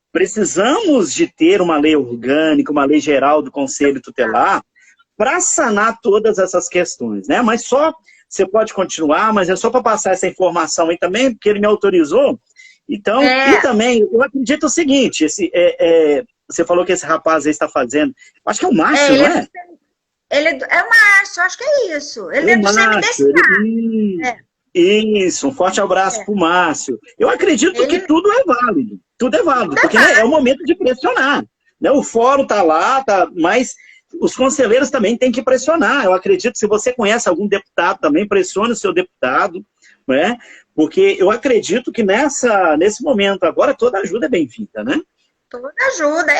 precisamos de ter uma lei orgânica, uma lei geral do Conselho Tutelar para sanar todas essas questões, né? Mas você pode continuar, mas é só para passar essa informação aí também, porque ele me autorizou. Então, e também, eu acredito o seguinte, você falou que esse rapaz aí está fazendo, acho que é o Márcio, não é? Ele é o Márcio, acho que é isso. Ele é do CMDCA. Isso, um forte abraço para o Márcio. Eu acredito que tudo é válido, porque é o momento de pressionar. Né? O fórum está lá, mas os conselheiros também têm que pressionar. Eu acredito que se você conhece algum deputado também, pressione o seu deputado, né? Porque eu acredito que nesse momento agora toda ajuda é bem-vinda, né? Toda ajuda.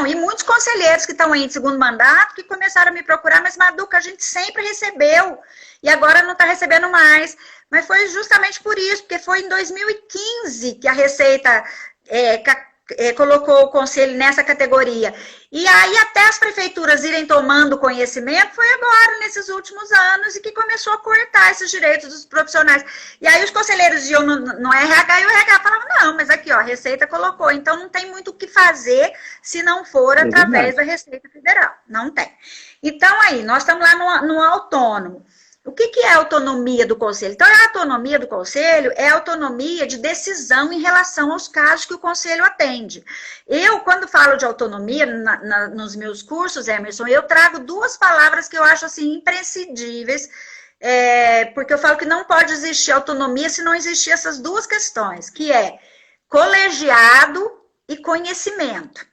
E muitos conselheiros que estão aí de segundo mandato que começaram a me procurar, mas Maduca, a gente sempre recebeu e agora não está recebendo mais. Mas foi justamente por isso, porque foi em 2015 que a Receita colocou o conselho nessa categoria. E aí até as prefeituras irem tomando conhecimento, foi agora, nesses últimos anos, e que começou a cortar esses direitos dos profissionais. E aí os conselheiros iam no RH e o RH falava, não, mas aqui, ó, a Receita colocou, então não tem muito o que fazer se não for através da Receita Federal. Não tem. Então aí, nós estamos lá no autônomo. O que é a autonomia do Conselho? Então, a autonomia do Conselho é a autonomia de decisão em relação aos casos que o Conselho atende. Eu, quando falo de autonomia nos meus cursos, Emerson, eu trago duas palavras que eu acho assim imprescindíveis, porque eu falo que não pode existir autonomia se não existir essas duas questões, que é colegiado e conhecimento.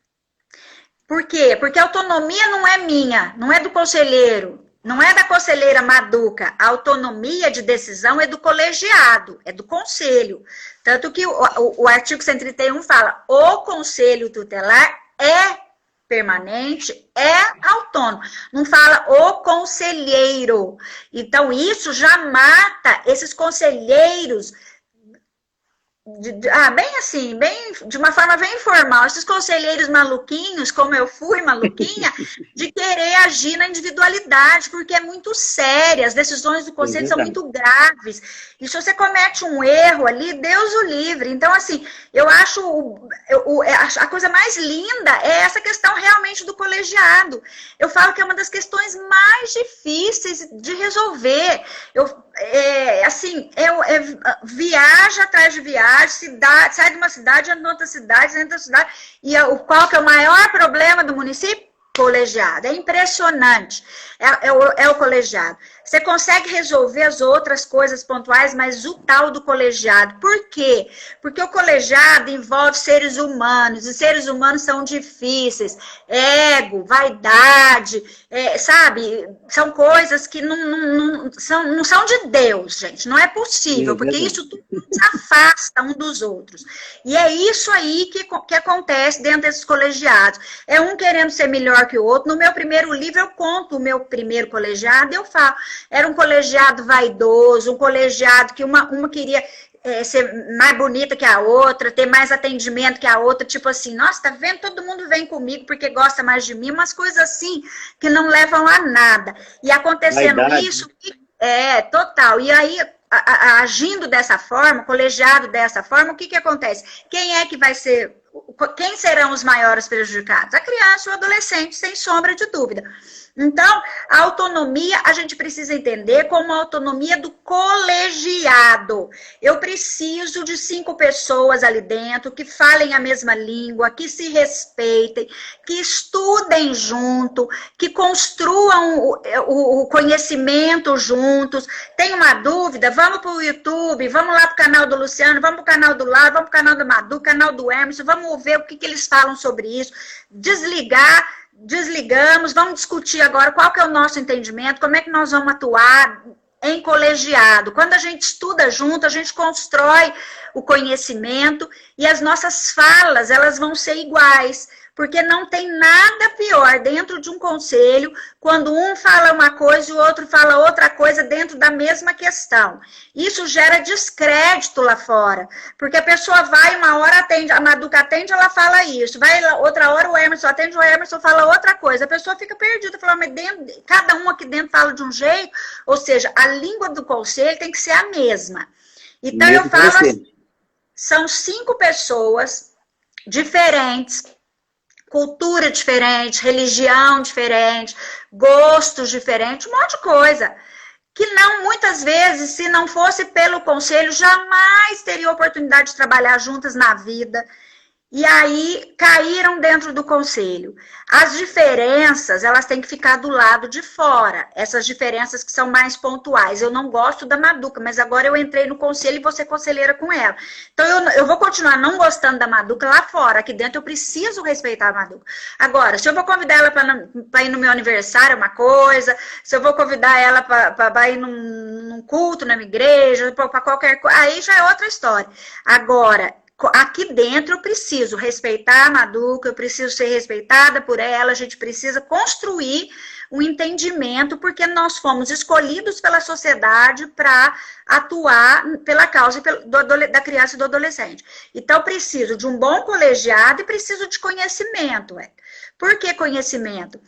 Por quê? Porque a autonomia não é minha, não é do conselheiro, não é da conselheira Maduca, a autonomia de decisão é do colegiado, é do conselho. Tanto que o artigo 131 fala, o conselho tutelar é permanente, é autônomo. Não fala o conselheiro. Então, isso já mata esses conselheiros, bem assim, de uma forma bem informal, esses conselheiros maluquinhos, como eu fui maluquinha, de querer agir na individualidade, porque é muito séria, as decisões do conselho são muito graves, e se você comete um erro ali, Deus o livre. Então, assim, eu acho a coisa mais linda é essa questão realmente do colegiado. Eu falo que é uma das questões mais difíceis de resolver. Viaja atrás de viagem, sai de uma cidade, entra em outra cidade, e qual que é o maior problema do município? Colegiado. É impressionante. É o colegiado. Você consegue resolver as outras coisas pontuais, mas o tal do colegiado. Por quê? Porque o colegiado envolve seres humanos, e seres humanos são difíceis. Ego, vaidade, sabe? São coisas que não são de Deus, gente. Não é possível, porque isso tudo se afasta um dos outros. E é isso aí que acontece dentro desses colegiados. É um querendo ser melhor melhor que o outro. No meu primeiro livro, eu conto o meu primeiro colegiado, eu falo. Era um colegiado vaidoso, um colegiado que uma queria ser mais bonita que a outra, ter mais atendimento que a outra, tipo assim, nossa, tá vendo? Todo mundo vem comigo porque gosta mais de mim, umas coisas assim que não levam a nada. E acontecendo isso, total. E aí, agindo dessa forma, colegiado dessa forma, o que acontece? Quem é que vai ser, quem serão os maiores prejudicados? A criança e o adolescente, sem sombra de dúvida. Então, a autonomia, a gente precisa entender como a autonomia do colegiado. Eu preciso de 5 pessoas ali dentro que falem a mesma língua, que se respeitem, que estudem junto, que construam o conhecimento juntos. Tem uma dúvida? Vamos para o YouTube, vamos lá para o canal do Luciano, vamos para o canal do Lar, vamos para o canal do Madu, canal do Emerson, vamos ver o que eles falam sobre isso. Desligamos, vamos discutir agora qual que é o nosso entendimento, como é que nós vamos atuar em colegiado. Quando a gente estuda junto, a gente constrói o conhecimento e as nossas falas, elas vão ser iguais. Porque não tem nada pior dentro de um conselho quando um fala uma coisa e o outro fala outra coisa dentro da mesma questão. Isso gera descrédito lá fora. Porque a pessoa vai, uma hora atende, a Maduca atende, ela fala isso. Vai outra hora o Emerson atende, o Emerson fala outra coisa. A pessoa fica perdida, fala, mas cada um aqui dentro fala de um jeito. Ou seja, a língua do conselho tem que ser a mesma. Então eu falo assim, são 5 pessoas diferentes, cultura diferente, religião diferente, gostos diferentes, um monte de coisa. Que não, muitas vezes, se não fosse pelo conselho, jamais teria oportunidade de trabalhar juntas na vida. E aí, caíram dentro do conselho. As diferenças, elas têm que ficar do lado de fora. Essas diferenças que são mais pontuais. Eu não gosto da Maduca, mas agora eu entrei no conselho e vou ser conselheira com ela. Então, eu vou continuar não gostando da Maduca lá fora. Aqui dentro eu preciso respeitar a Maduca. Agora, se eu vou convidar ela para ir no meu aniversário, é uma coisa. Se eu vou convidar ela para ir num culto na minha igreja, para qualquer coisa, aí já é outra história. Agora, aqui dentro eu preciso respeitar a Maduca, eu preciso ser respeitada por ela, a gente precisa construir um entendimento, porque nós fomos escolhidos pela sociedade para atuar pela causa da criança e do adolescente. Então, preciso de um bom colegiado e preciso de conhecimento. Por que conhecimento?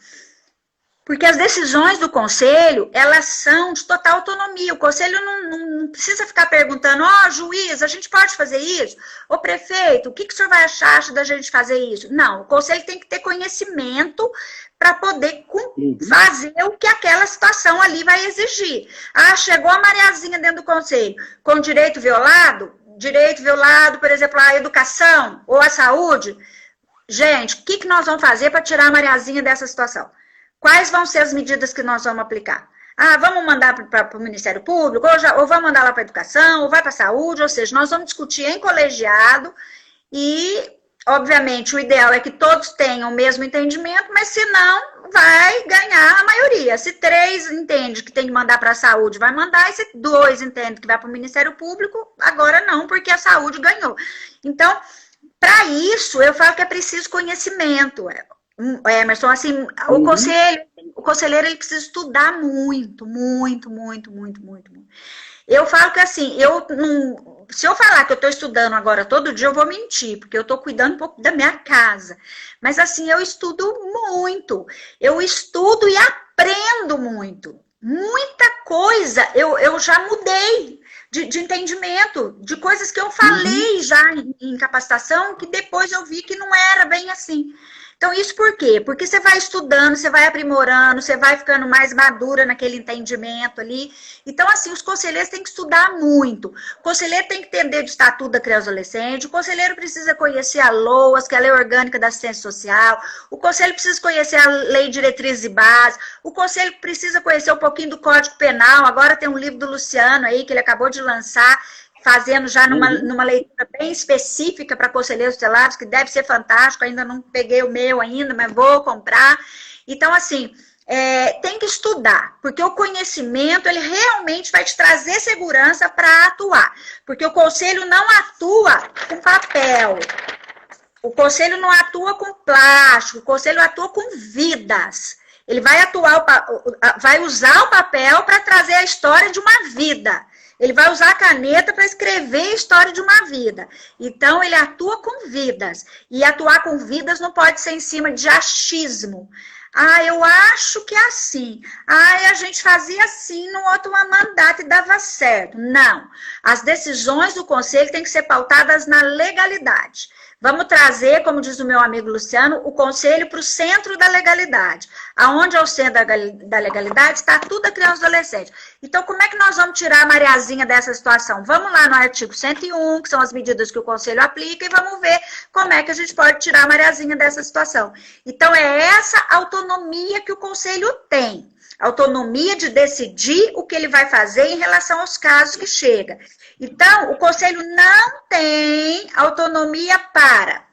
Porque as decisões do conselho, elas são de total autonomia. O conselho não precisa ficar perguntando, juiz, a gente pode fazer isso? Ô prefeito, o que o senhor vai achar da gente fazer isso? Não, o conselho tem que ter conhecimento para poder fazer o que aquela situação ali vai exigir. Chegou a Mariazinha dentro do conselho com direito violado, por exemplo, a educação ou a saúde. Gente, o que nós vamos fazer para tirar a Mariazinha dessa situação? Quais vão ser as medidas que nós vamos aplicar? Vamos mandar para o Ministério Público, ou vamos mandar lá para a educação, ou vai para a saúde, ou seja, nós vamos discutir em colegiado e, obviamente, o ideal é que todos tenham o mesmo entendimento, mas se não, vai ganhar a maioria. Se 3 entendem que tem que mandar para a saúde, vai mandar, e se 2 entendem que vai para o Ministério Público, agora não, porque a saúde ganhou. Então, para isso, eu falo que é preciso conhecimento, Emerson, assim, o conselheiro ele precisa estudar muito. Eu falo que assim, se eu falar que eu estou estudando agora todo dia, eu vou mentir, porque eu estou cuidando um pouco da minha casa. Mas assim, eu estudo muito. Eu estudo e aprendo muito. Muita coisa eu já mudei de entendimento, de coisas que eu falei já em capacitação, que depois eu vi que não era bem assim. Então, isso por quê? Porque você vai estudando, você vai aprimorando, você vai ficando mais madura naquele entendimento ali. Então, assim, os conselheiros têm que estudar muito. O conselheiro tem que entender do Estatuto da Criança e Adolescente, o conselheiro precisa conhecer a LOAS, que é a Lei Orgânica da Assistência Social, o conselho precisa conhecer a Lei de Diretrizes e Bases, o conselho precisa conhecer um pouquinho do Código Penal. Agora tem um livro do Luciano aí, que ele acabou de lançar, fazendo já numa leitura bem específica para conselheiros tutelados, que deve ser fantástico, ainda não peguei o meu ainda, mas vou comprar. Então, assim, tem que estudar, porque o conhecimento, ele realmente vai te trazer segurança para atuar, porque o conselho não atua com papel, o conselho não atua com plástico, o conselho atua com vidas. Ele vai vai usar o papel para trazer a história de uma vida. Ele vai usar a caneta para escrever a história de uma vida. Então, ele atua com vidas. E atuar com vidas não pode ser em cima de achismo. Ah, eu acho que é assim. Ah, a gente fazia assim no outro mandato e dava certo. Não. As decisões do conselho têm que ser pautadas na legalidade. Vamos trazer, como diz o meu amigo Luciano, o conselho para o centro da legalidade. Aonde é o centro da legalidade, está tudo a criança e adolescente. Então, como é que nós vamos tirar a Mariazinha dessa situação? Vamos lá no artigo 101, que são as medidas que o conselho aplica, e vamos ver como é que a gente pode tirar a Mariazinha dessa situação. Então, é essa autonomia que o conselho tem. Autonomia de decidir o que ele vai fazer em relação aos casos que chega. Então, o conselho não tem autonomia para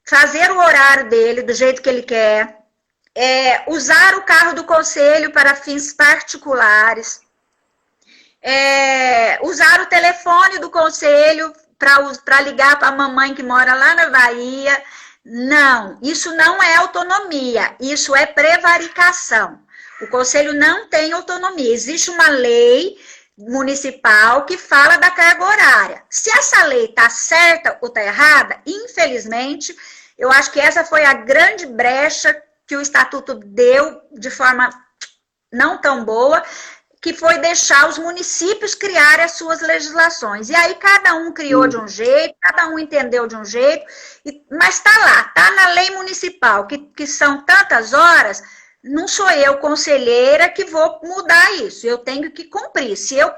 fazer o horário dele do jeito que ele quer, usar o carro do conselho para fins particulares, usar o telefone do conselho para ligar para a mamãe que mora lá na Bahia. Não, isso não é autonomia, isso é prevaricação. O conselho não tem autonomia. Existe uma lei municipal que fala da carga horária. Se essa lei está certa ou está errada, infelizmente, eu acho que essa foi a grande brecha que o Estatuto deu de forma não tão boa, que foi deixar os municípios criarem as suas legislações. E aí cada um criou de um jeito, cada um entendeu de um jeito, mas está lá, está na lei municipal, que são tantas horas. Não sou eu, conselheira, que vou mudar isso. Eu tenho que cumprir. Se eu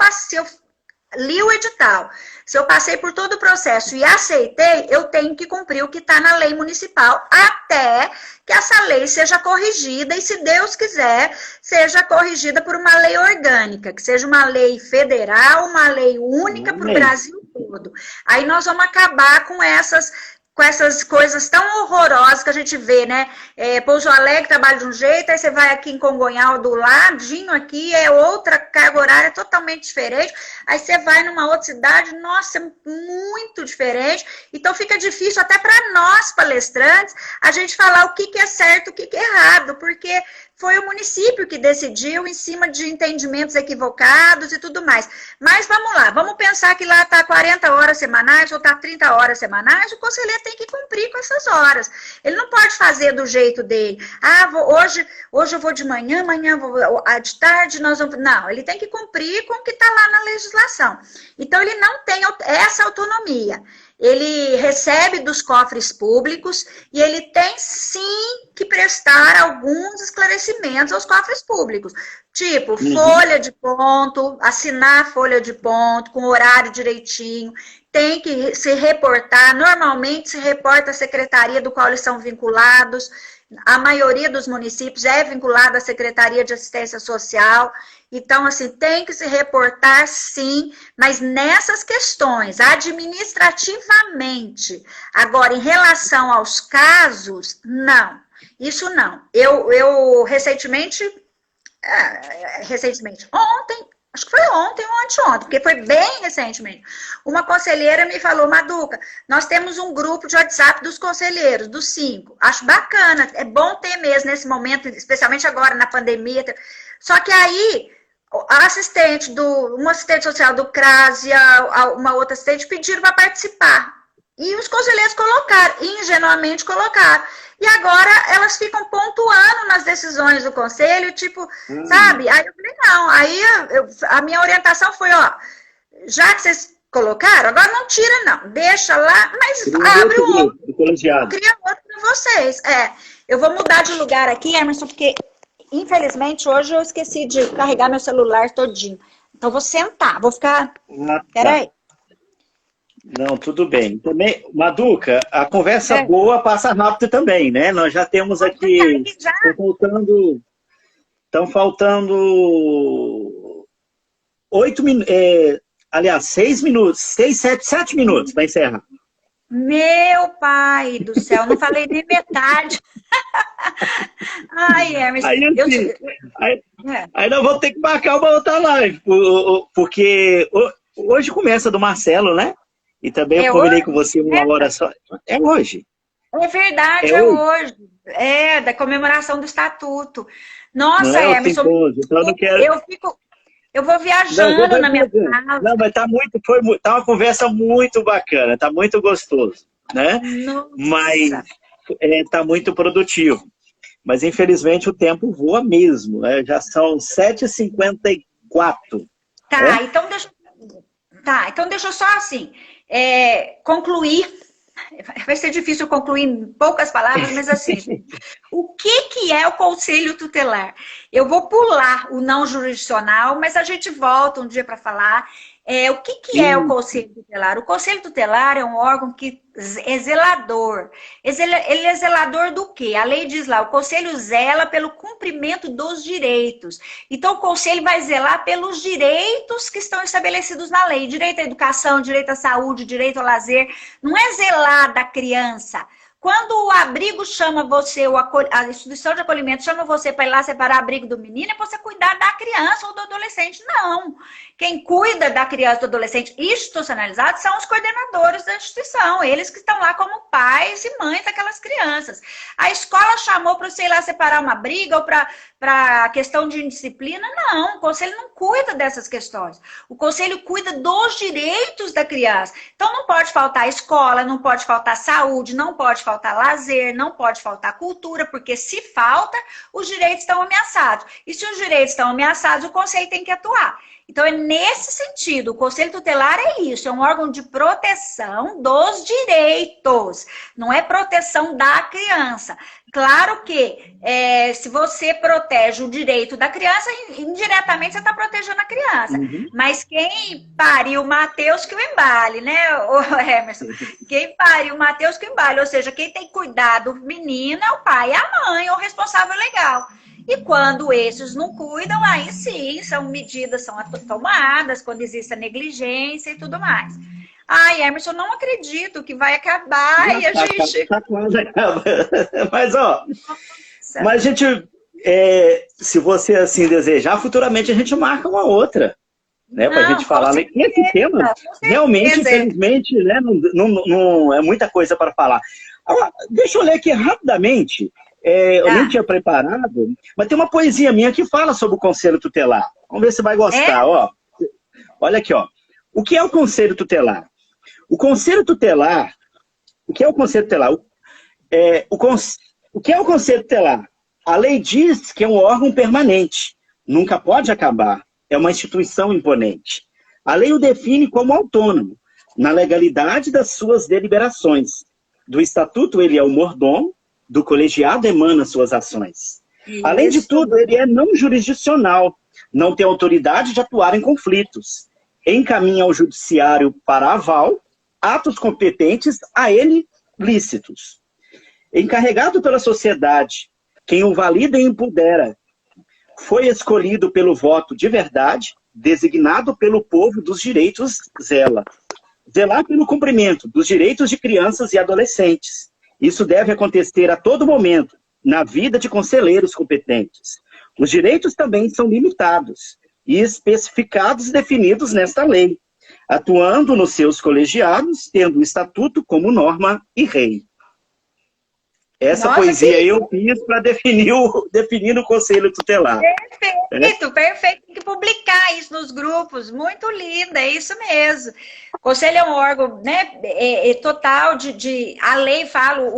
li o edital, se eu passei por todo o processo e aceitei, eu tenho que cumprir o que está na lei municipal, até que essa lei seja corrigida e, se Deus quiser, seja corrigida por uma lei orgânica, que seja uma lei federal, uma lei única para o Brasil todo. Aí nós vamos acabar com essas coisas tão horrorosas que a gente vê, né? Pouso Alegre trabalha de um jeito, aí você vai aqui em Congonhal, do ladinho aqui, é outra carga horária totalmente diferente, aí você vai numa outra cidade, nossa, é muito diferente, então fica difícil até para nós, palestrantes, a gente falar o que é certo, o que é errado, porque foi o município que decidiu em cima de entendimentos equivocados e tudo mais. Mas vamos lá, vamos pensar que lá está 40 horas semanais ou está 30 horas semanais, o conselheiro tem que cumprir com essas horas. Ele não pode fazer do jeito dele. Ah, hoje eu vou de manhã, amanhã vou de tarde, nós vamos... Não, ele tem que cumprir com o que está lá na legislação. Então, ele não tem essa autonomia. Ele recebe dos cofres públicos e ele tem sim que prestar alguns esclarecimentos aos cofres públicos. Tipo, folha de ponto, assinar folha de ponto, com horário direitinho, tem que se reportar, normalmente se reporta à secretaria do qual eles são vinculados, a maioria dos municípios é vinculada à Secretaria de Assistência Social, então, assim, tem que se reportar sim, mas nessas questões, administrativamente. Agora, em relação aos casos, não, isso não. Eu recentemente, ontem, acho que foi ontem ou anteontem, porque foi bem recentemente, uma conselheira me falou, Maduca, nós temos um grupo de WhatsApp dos conselheiros, dos 5, acho bacana, é bom ter mesmo nesse momento, especialmente agora na pandemia, só que aí, uma assistente social do CRAS e uma outra assistente pediram para participar, e os conselheiros colocaram, ingenuamente colocaram. E agora elas ficam pontuando nas decisões do conselho, tipo, sabe? Aí eu falei, não. Aí a minha orientação foi, ó, já que vocês colocaram, agora não tira, não. Deixa lá, mas abre um outro. Cria outro para vocês. Eu vou mudar de lugar aqui, Emerson, porque, infelizmente, hoje eu esqueci de carregar meu celular todinho. Então, vou sentar, vou ficar... Peraí. Não, tudo bem. Também, Maduca, a conversa boa passa rápido também, né? Nós já temos aqui... Estão faltando 8 minutos... aliás, 6 minutos. 7 minutos para encerrar. Meu pai do céu, não falei nem metade. Ai, Emerson. Aí nós vamos ter que marcar uma outra live, porque hoje começa do Marcelo, né? E também eu combinei com você uma hora só. É hoje. É verdade, é hoje. É, da comemoração do Estatuto. Nossa, Emerson, então eu não quero... eu vou viajando na minha casa. Não, mas tá uma conversa muito bacana, tá muito gostoso, né? Nossa. Mas tá muito produtivo. Mas infelizmente o tempo voa mesmo, né? Já são 7h54. Tá, então deixa eu só assim, concluir. Vai ser difícil concluir em poucas palavras, mas assim, o que é o Conselho Tutelar? Eu vou pular o não jurisdicional, mas a gente volta um dia para falar. O que é o Conselho Tutelar? O Conselho Tutelar é um órgão que é zelador. Ele é zelador do quê? A lei diz lá, o Conselho zela pelo cumprimento dos direitos. Então, o Conselho vai zelar pelos direitos que estão estabelecidos na lei. Direito à educação, direito à saúde, direito ao lazer. Não é zelar da criança. Quando o abrigo chama você, a instituição de acolhimento chama você para ir lá separar o abrigo do menino, é para você cuidar da criança ou do adolescente. Não. Quem cuida da criança ou do adolescente institucionalizado são os coordenadores da instituição. Eles que estão lá como pais e mães daquelas crianças. A escola chamou para você ir lá separar uma briga ou para questão de indisciplina? Não. O conselho não cuida dessas questões. O conselho cuida dos direitos da criança. Então não pode faltar escola, não pode faltar saúde, não pode faltar lazer, não pode faltar cultura, porque se falta, os direitos estão ameaçados. E se os direitos estão ameaçados, o conselho tem que atuar. Então, é nesse sentido, o Conselho Tutelar é isso, é um órgão de proteção dos direitos, não é proteção da criança. Claro que se você protege o direito da criança, indiretamente você está protegendo a criança. Uhum. Mas quem pariu o Mateus que o embale, né, Emerson? Quem pariu o Mateus que o embale, ou seja, quem tem que cuidar do menino é o pai, a mãe, ou o responsável legal. E quando esses não cuidam, aí sim, medidas são tomadas, quando existe a negligência e tudo mais. Ai, Emerson, não acredito que vai acabar e a gente... Tá quase acabando. Mas a gente, se você assim desejar, futuramente a gente marca uma outra, né? Pra gente falar. Esse tema, realmente, infelizmente, né, não é muita coisa para falar. Agora, deixa eu ler aqui rapidamente. Eu nem tinha preparado, mas tem uma poesia minha que fala sobre o Conselho Tutelar. Vamos ver se vai gostar. Ó. Olha aqui, ó. O que é o Conselho Tutelar? O Conselho Tutelar... O que é o Conselho Tutelar? O que é o Conselho Tutelar? A lei diz que é um órgão permanente. Nunca pode acabar. É uma instituição imponente. A lei o define como autônomo, na legalidade das suas deliberações. Do estatuto, ele é o mordomo, do colegiado emana suas ações. Isso. Além de tudo, ele é não jurisdicional, não tem autoridade de atuar em conflitos. Encaminha ao judiciário para aval atos competentes a ele lícitos. Encarregado pela sociedade, quem o valida e empodera, foi escolhido pelo voto de verdade, designado pelo povo dos direitos zela. Zelar pelo cumprimento dos direitos de crianças e adolescentes. Isso deve acontecer a todo momento, na vida de conselheiros competentes. Os direitos também são limitados e especificados e definidos nesta lei, atuando nos seus colegiados, tendo o estatuto como norma e rei. Essa poesia eu fiz para definir o Conselho Tutelar. Perfeito, perfeito. Tem que publicar isso nos grupos. Muito linda, é isso mesmo. O Conselho é um órgão, né, total a lei fala,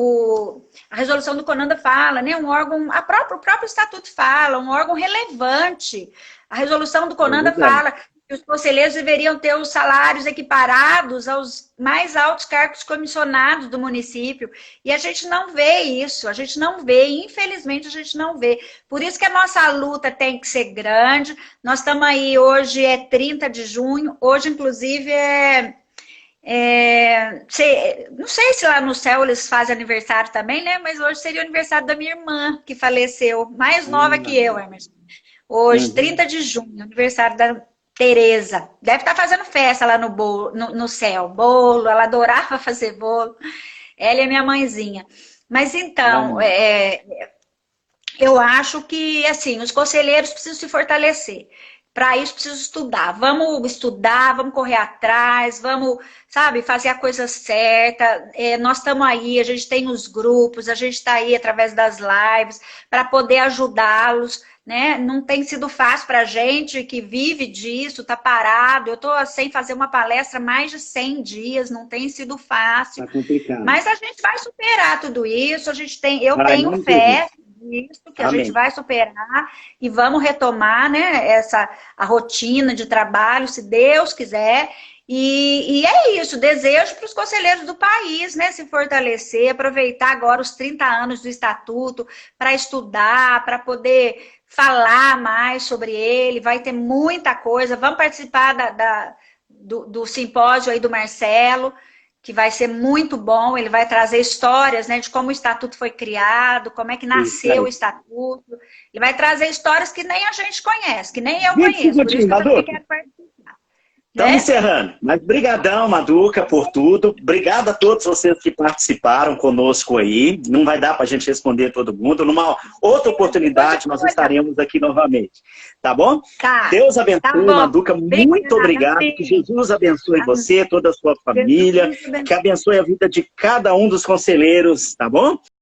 a resolução do CONANDA fala, né, um órgão, o próprio Estatuto fala, um órgão relevante. A resolução do CONANDA fala que os conselheiros deveriam ter os salários equiparados aos mais altos cargos comissionados do município. E a gente não vê isso, a gente não vê, infelizmente a gente não vê. Por isso que a nossa luta tem que ser grande. Nós estamos aí, hoje é 30 de junho, hoje inclusive não sei se lá no céu eles fazem aniversário também, né? Mas hoje seria o aniversário da minha irmã, que faleceu, mais nova que eu, Emerson. Hoje, 30 de junho, aniversário da Tereza. Deve estar fazendo festa lá no céu. Bolo, ela adorava fazer bolo. Ela é minha mãezinha. Mas então, eu acho que, assim, os conselheiros precisam se fortalecer. para isso preciso estudar. Vamos estudar, vamos correr atrás, vamos, sabe, fazer a coisa certa. Nós estamos aí, a gente tem os grupos, a gente está aí através das lives para poder ajudá-los, né? Não tem sido fácil para a gente que vive disso, tá parado. Eu estou sem fazer uma palestra há mais de 100 dias, não tem sido fácil. Tá complicado. Mas a gente vai superar tudo isso, eu tenho fé nisso, que a gente vai superar e vamos retomar, né, a rotina de trabalho, se Deus quiser. E é isso, desejo para os conselheiros do país, né, se fortalecer, aproveitar agora os 30 anos do Estatuto para estudar, para poder falar mais sobre ele, vai ter muita coisa. Vamos participar do simpósio aí do Marcelo, que vai ser muito bom. Ele vai trazer histórias, né, de como o Estatuto foi criado, como é que nasceu o Estatuto. Ele vai trazer histórias que nem a gente conhece, que nem eu conheço. Por isso que eu também quero participar. Estamos encerrando. Mas brigadão, Maduca, por tudo. Obrigado a todos vocês que participaram conosco aí. Não vai dar para a gente responder todo mundo. Numa outra oportunidade, nós estaremos aqui novamente. Tá bom? Tá. Deus abençoe, Maduca. Muito obrigado. Que Jesus abençoe você, toda a sua família. Que abençoe a vida de cada um dos conselheiros. Tá bom?